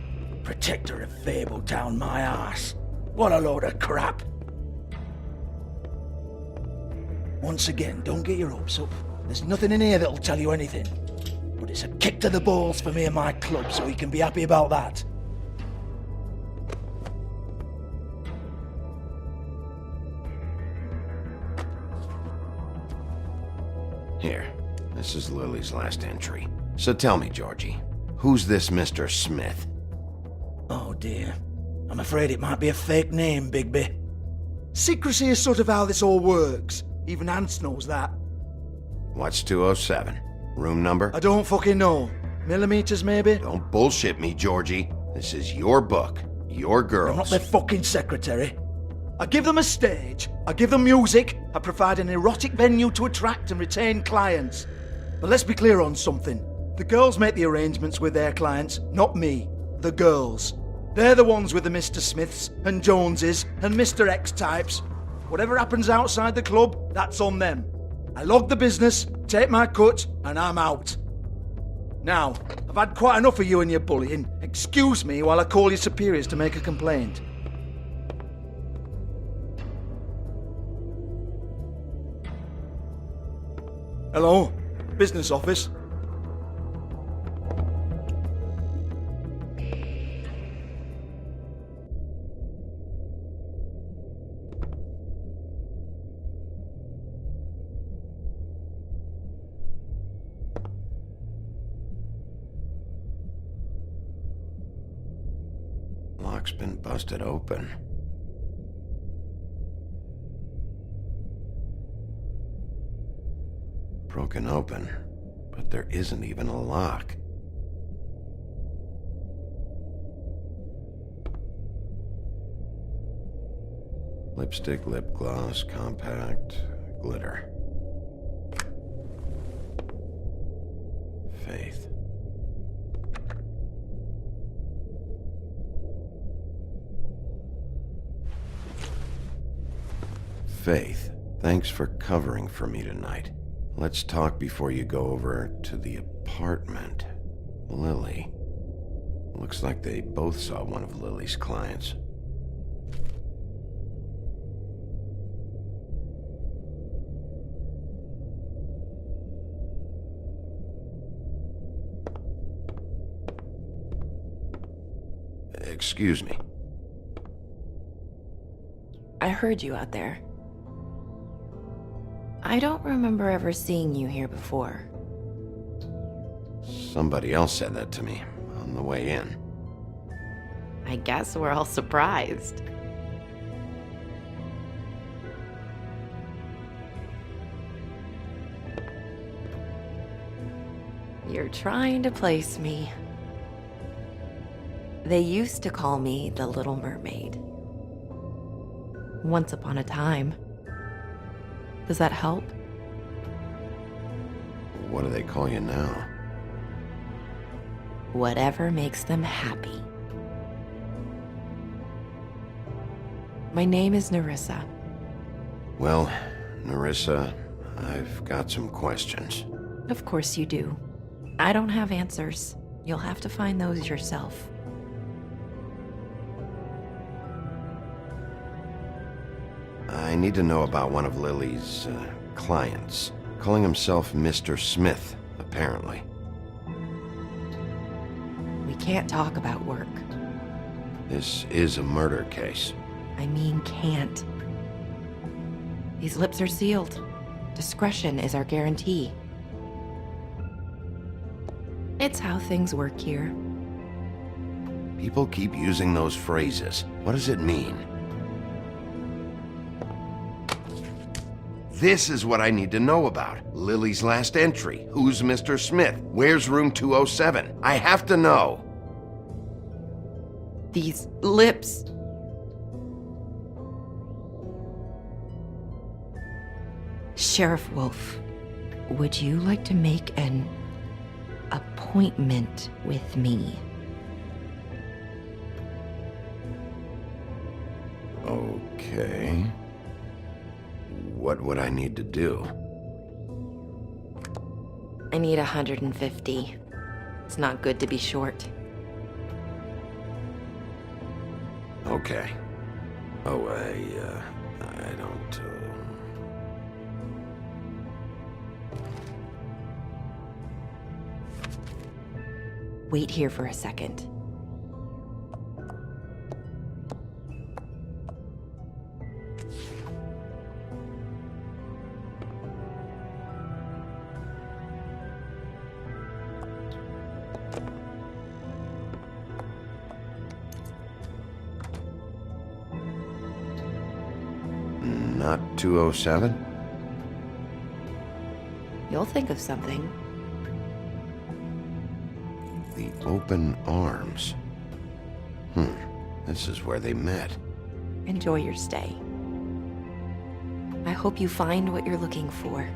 Protector of Fabletown, my ass. What a load of crap. Once again, don't get your hopes up. There's nothing in here that'll tell you anything. But it's a kick to the balls for me and my club, so you can be happy about that. Here, this is Lily's last entry. So tell me, Georgie, who's this Mr. Smith? Oh dear. I'm afraid it might be a fake name, Bigby. Secrecy is sort of how this all works. Even Hans knows that. What's 207? Room number? I don't fucking know. Millimeters, maybe? Don't bullshit me, Georgie. This is your book. Your girls. I'm not their fucking secretary. I give them a stage. I give them music. I provide an erotic venue to attract and retain clients. But let's be clear on something. The girls make the arrangements with their clients, not me. The girls. They're the ones with the Mr. Smiths and Joneses and Mr. X types. Whatever happens outside the club, that's on them. I log the business, take my cut, and I'm out. Now, I've had quite enough of you and your bullying. Excuse me while I call your superiors to make a complaint. Hello? Business office? Lock's been busted open. Broken open, but there isn't even a lock. Lipstick, lip gloss, compact, glitter. Faith. Faith, thanks for covering for me tonight. Let's talk before you go over to the apartment. Lily. Looks like they both saw one of Lily's clients. Excuse me. I heard you out there. I don't remember ever seeing you here before. Somebody else said that to me on the way in. I guess we're all surprised. You're trying to place me. They used to call me the Little Mermaid. Once upon a time. Does that help? What do they call you now? Whatever makes them happy. My name is Nerissa. Well, Nerissa, I've got some questions. Of course you do. I don't have answers. You'll have to find those yourself. I need to know about one of Lily's clients. Calling himself Mr. Smith, apparently. We can't talk about work. This is a murder case. I mean can't. These lips are sealed. Discretion is our guarantee. It's how things work here. People keep using those phrases. What does it mean? This is what I need to know about. Lily's last entry. Who's Mr. Smith? Where's room 207? I have to know. These lips. Sheriff Wolf, would you like to make an appointment with me? Okay. What would I need to do? I need 150. It's not good to be short. Okay. Oh, I don't, Wait here for a second. Not 207? You'll think of something. The open arms. This is where they met. Enjoy your stay. I hope you find what you're looking for.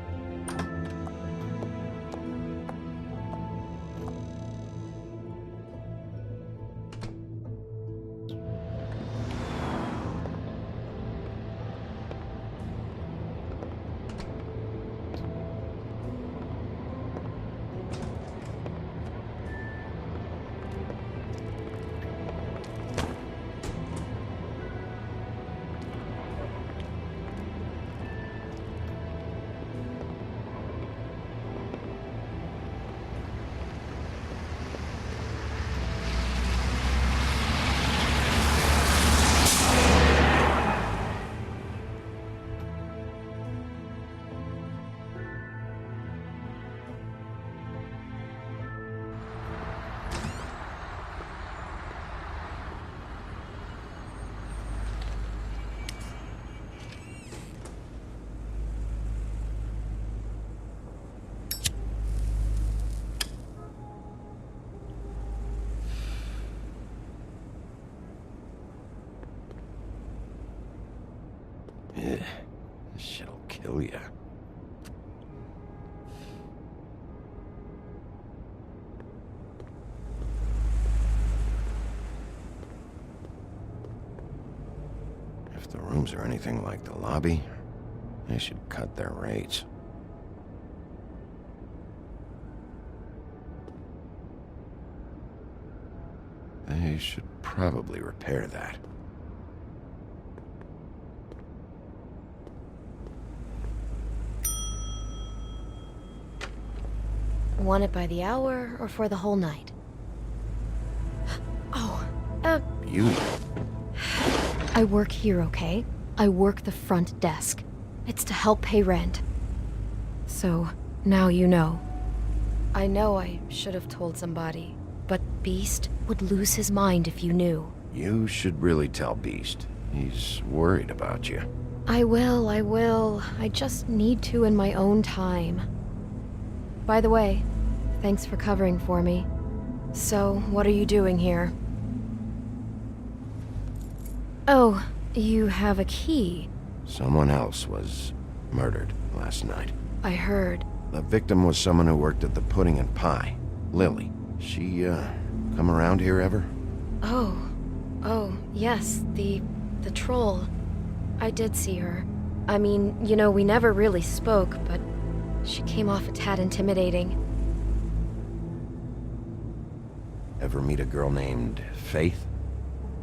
This shit'll kill ya. If the rooms are anything like the lobby, they should cut their rates. They should probably repair that. Want it by the hour or for the whole night? Oh, You? I work here, okay? I work the front desk. It's to help pay rent. So, now you know. I know I should have told somebody, but Beast would lose his mind if you knew. You should really tell Beast. He's worried about you. I will. I just need to in my own time. By the way, Thanks for covering for me. So, what are you doing here? Oh, you have a key. Someone else was murdered last night. I heard. The victim was someone who worked at the Pudding and Pie. Lily. She, come around here ever? Oh, yes, the troll. I did see her. I mean, you know, we never really spoke, but she came off a tad intimidating. Ever meet a girl named Faith?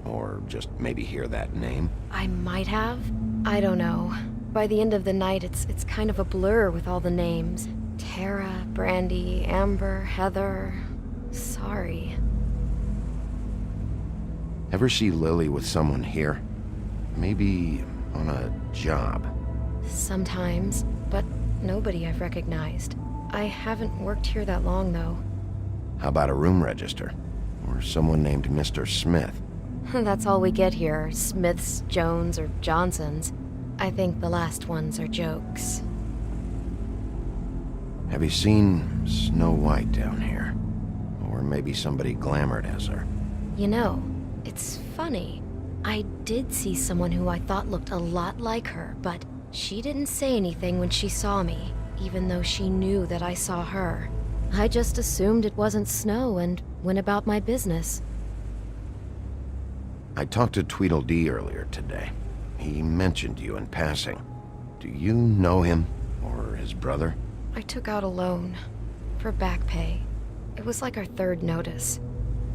Or just maybe hear that name? I might have. I don't know. By the end of the night, it's kind of a blur with all the names. Tara, Brandy, Amber, Heather. Sorry. Ever see Lily with someone here? Maybe on a job? Sometimes, but nobody I've recognized. I haven't worked here that long, though. How about a room register? Or someone named Mr. Smith? That's all we get here, Smiths, Jones, or Johnsons. I think the last ones are jokes. Have you seen Snow White down here? Or maybe somebody glamored as her? You know, it's funny. I did see someone who I thought looked a lot like her, but she didn't say anything when she saw me, even though she knew that I saw her. I just assumed it wasn't Snow and went about my business. I talked to Tweedledee earlier today. He mentioned you in passing. Do you know him? Or his brother? I took out a loan. For back pay. It was like our third notice.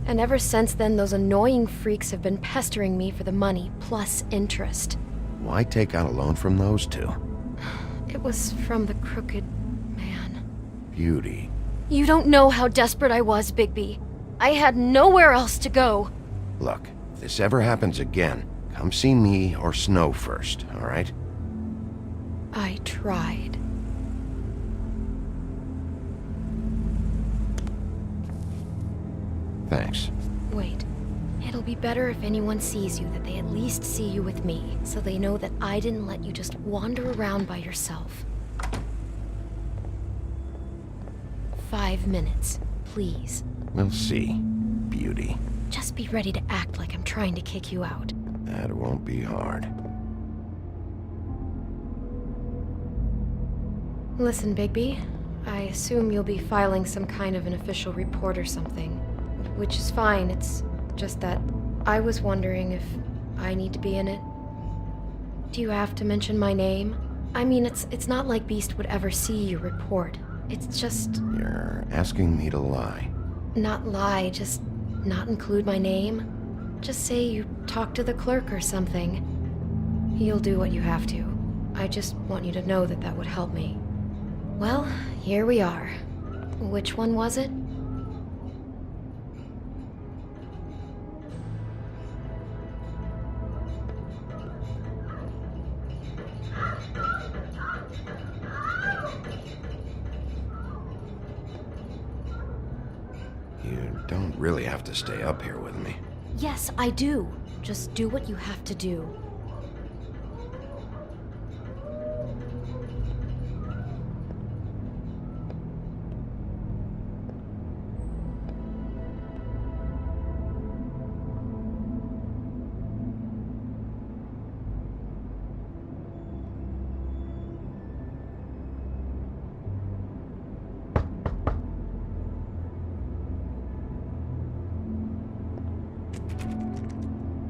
And ever since then, those annoying freaks have been pestering me for the money, plus interest. Why take out a loan from those two? It was from the crooked man. Beauty. You don't know how desperate I was, Bigby. I had nowhere else to go. Look, if this ever happens again, come see me or Snow first, all right? I tried. Thanks. Wait. It'll be better if anyone sees you that they at least see you with me, so they know that I didn't let you just wander around by yourself. 5 minutes, please. We'll see, Beauty. Just be ready to act like I'm trying to kick you out. That won't be hard. Listen, Bigby. I assume you'll be filing some kind of an official report or something. Which is fine, it's just that I was wondering if I need to be in it. Do you have to mention my name? I mean, it's not like Beast would ever see your report. It's just... You're asking me to lie. Not lie, just not include my name. Just say you talked to the clerk or something. You'll do what you have to. I just want you to know that that would help me. Well, here we are. Which one was it? You don't really have to stay up here with me. Yes, I do. Just do what you have to do.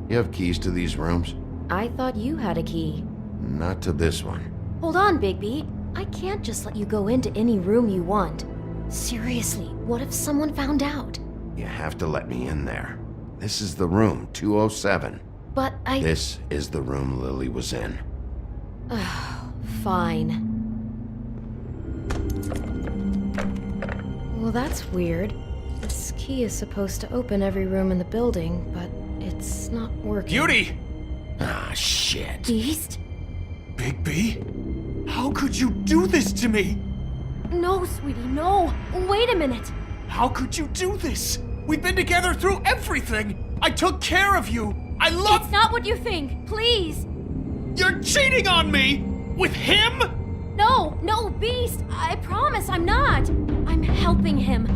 You have keys to these rooms? I thought you had a key. Not to this one. Hold on, Bigby. I can't just let you go into any room you want. Seriously, what if someone found out? You have to let me in there. This is the room, 207. But I... This is the room Lily was in. Fine. Well, that's weird. This key is supposed to open every room in the building, but it's not working. Beauty! Ah, shit. Beast? Bigby? How could you do this to me? No, sweetie, no. Wait a minute. How could you do this? We've been together through everything. I took care of you. I love... It's not what you think. Please. You're cheating on me! With him? No, Beast. I promise I'm not. I'm helping him.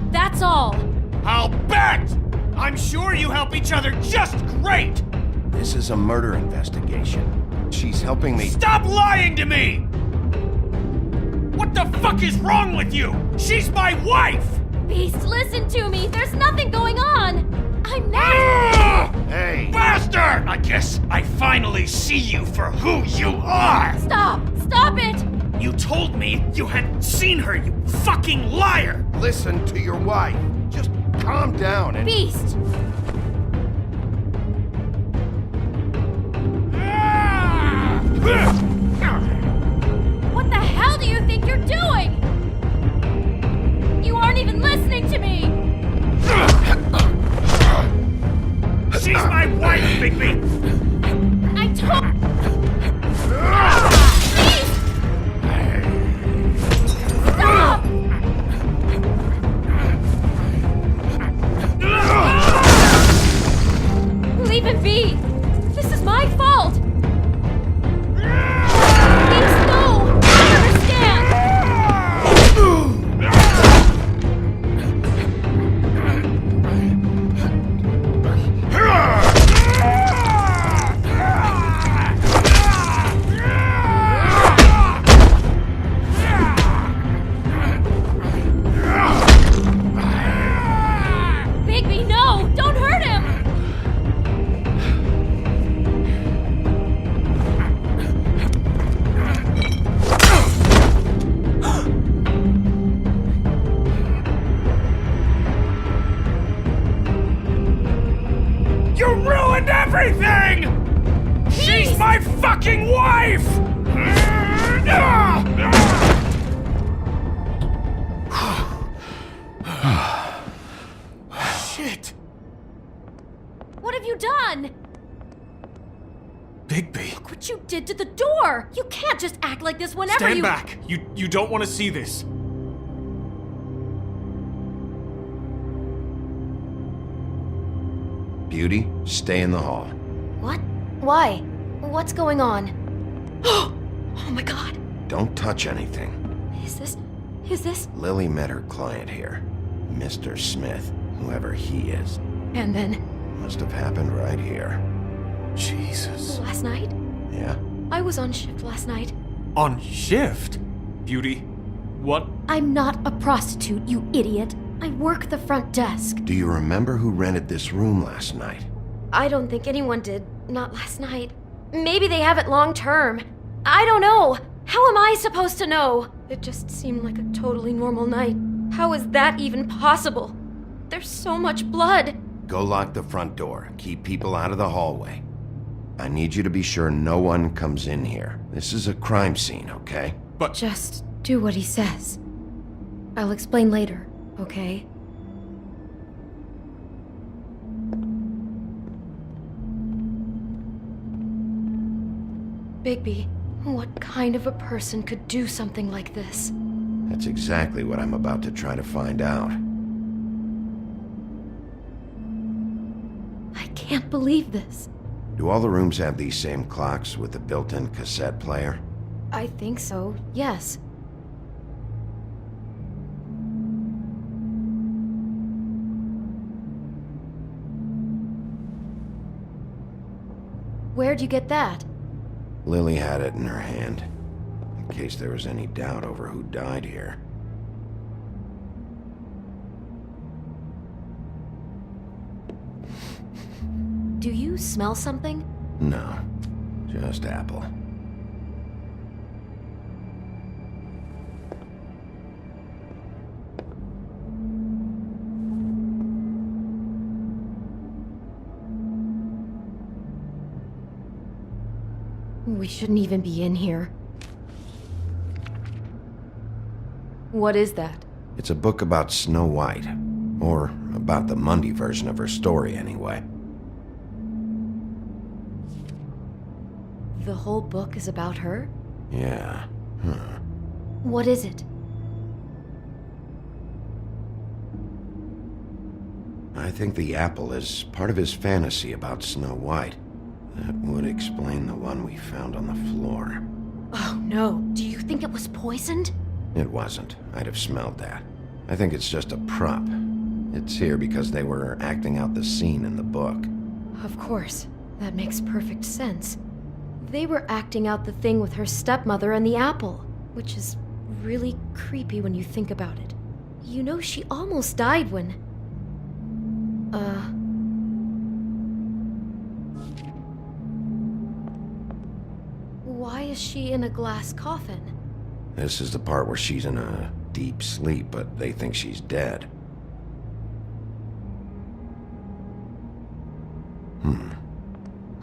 all. I'll bet! I'm sure you help each other just great! This is a murder investigation. She's helping me. Stop lying to me! What the fuck is wrong with you? She's my wife! Beast, listen to me. There's nothing going on. I'm not. Hey! Bastard! I guess I finally see you for who you are! Stop! Stop it! You told me you had seen her, you fucking liar! Listen to your wife. Just calm down and... Beast! What the hell do you think you're doing? You aren't even listening to me! She's my wife, Bigby! I told... Stop! Leave him be! This is my fault! Please, no! I understand! Bigby, no! Don't hurt him! You ruined everything! She's my fucking wife! Shit! What have you done? Bigby. Look what you did to the door! You can't just act like this whenever Stand you- back! You don't want to see this. Beauty, stay in the hall. What? Why? What's going on? Oh my god. Don't touch anything. Is this... Lily met her client here. Mr. Smith, whoever he is. And then... Must have happened right here. Jesus. Last night? Yeah? I was on shift last night. On shift? Beauty, what? I'm not a prostitute, you idiot. I work the front desk. Do you remember who rented this room last night? I don't think anyone did. Not last night. Maybe they have it long term. I don't know. How am I supposed to know? It just seemed like a totally normal night. How is that even possible? There's so much blood. Go lock the front door. Keep people out of the hallway. I need you to be sure no one comes in here. This is a crime scene, okay? But... Just do what he says. I'll explain later, okay? Bigby, what kind of a person could do something like this? That's exactly what I'm about to try to find out. I can't believe this. Do all the rooms have these same clocks with the built-in cassette player? I think so, yes. Where'd you get that? Lily had it in her hand, in case there was any doubt over who died here. Do you smell something? No, just apple. We shouldn't even be in here. What is that? It's a book about Snow White. Or about the Mundy version of her story, anyway. The whole book is about her? Yeah. Huh. What is it? I think the apple is part of his fantasy about Snow White. That would explain the one we found on the floor. Oh no, do you think it was poisoned? It wasn't. I'd have smelled that. I think it's just a prop. It's here because they were acting out the scene in the book. Of course. That makes perfect sense. They were acting out the thing with her stepmother and the apple, which is really creepy when you think about it. You know, she almost died when... Why is she in a glass coffin? This is the part where she's in a deep sleep, but they think she's dead.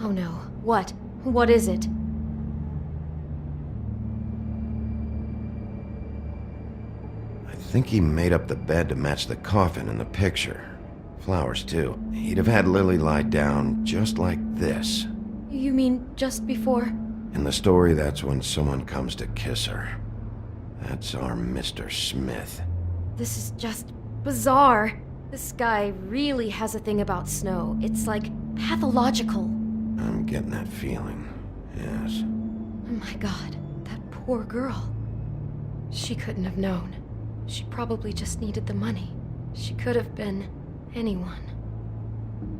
Oh no. What? What is it? I think he made up the bed to match the coffin in the picture. Flowers, too. He'd have had Lily lie down just like this. You mean just before? In the story, that's when someone comes to kiss her. That's our Mr. Smith. This is just bizarre. This guy really has a thing about Snow. It's like pathological. I'm getting that feeling, yes. Oh my god, that poor girl. She couldn't have known. She probably just needed the money. She could have been anyone.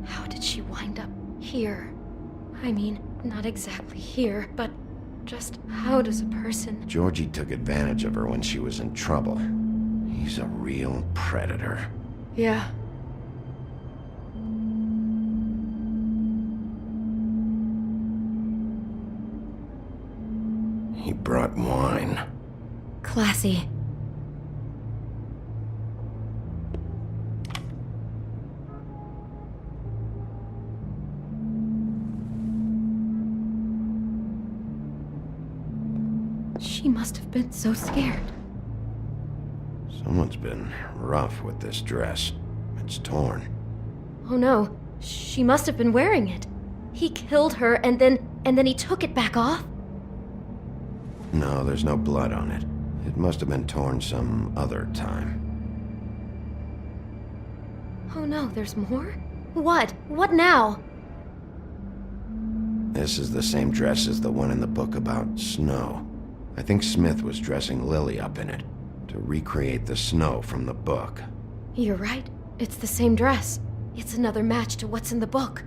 How did she wind up here? I mean, not exactly here, but just how does a person... Georgie took advantage of her when she was in trouble. He's a real predator. Yeah. He brought wine. Classy. She must have been so scared. Someone's been rough with this dress. It's torn. Oh no, she must have been wearing it. He killed her and then he took it back off? No, there's no blood on it. It must have been torn some other time. Oh no, there's more? What? What now? This is the same dress as the one in the book about Snow. I think Smith was dressing Lily up in it, to recreate the Snow from the book. You're right. It's the same dress. It's another match to what's in the book.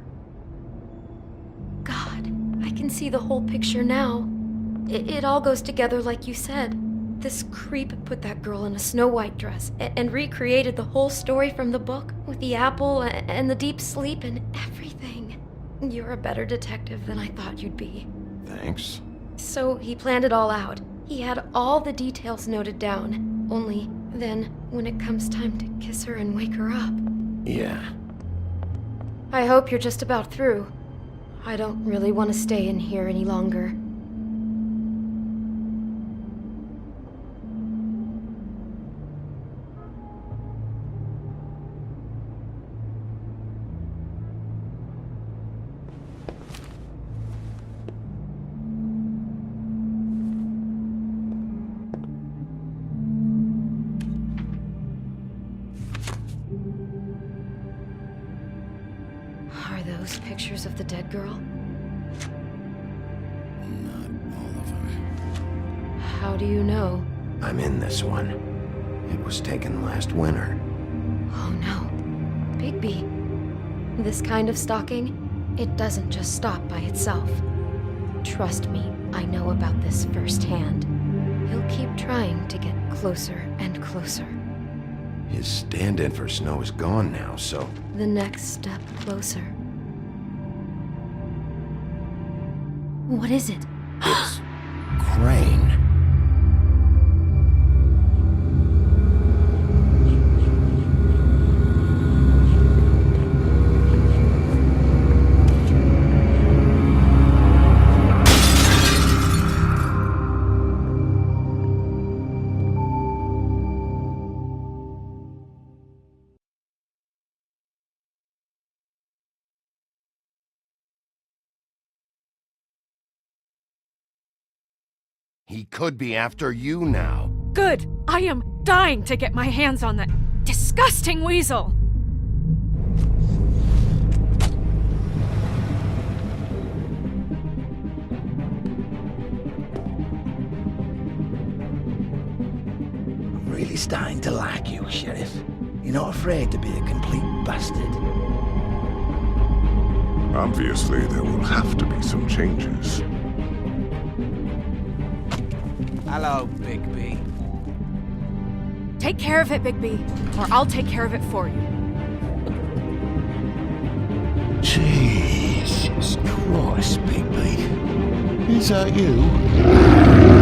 God, I can see the whole picture now. It all goes together like you said. This creep put that girl in a Snow White dress and recreated the whole story from the book with the apple and the deep sleep and everything. You're a better detective than I thought you'd be. Thanks. So he planned it all out. He had all the details noted down. Only then, when it comes time to kiss her and wake her up... Yeah. I hope you're just about through. I don't really want to stay in here any longer. Are those pictures of the dead girl? Not all of them. How do you know? I'm in this one. It was taken last winter. Oh no. Bigby. This kind of stalking, it doesn't just stop by itself. Trust me, I know about this firsthand. He'll keep trying to get closer and closer. His stand-in for Snow is gone now, so... The next step closer. What is it? It's... Crane. He could be after you now. Good! I am dying to get my hands on that disgusting weasel! I'm really starting to like you, Sheriff. You not afraid to be a complete bastard. Obviously, there will have to be some changes. Hello, Bigby. Take care of it, Bigby, or I'll take care of it for you. Jesus Christ, Bigby. Is that you?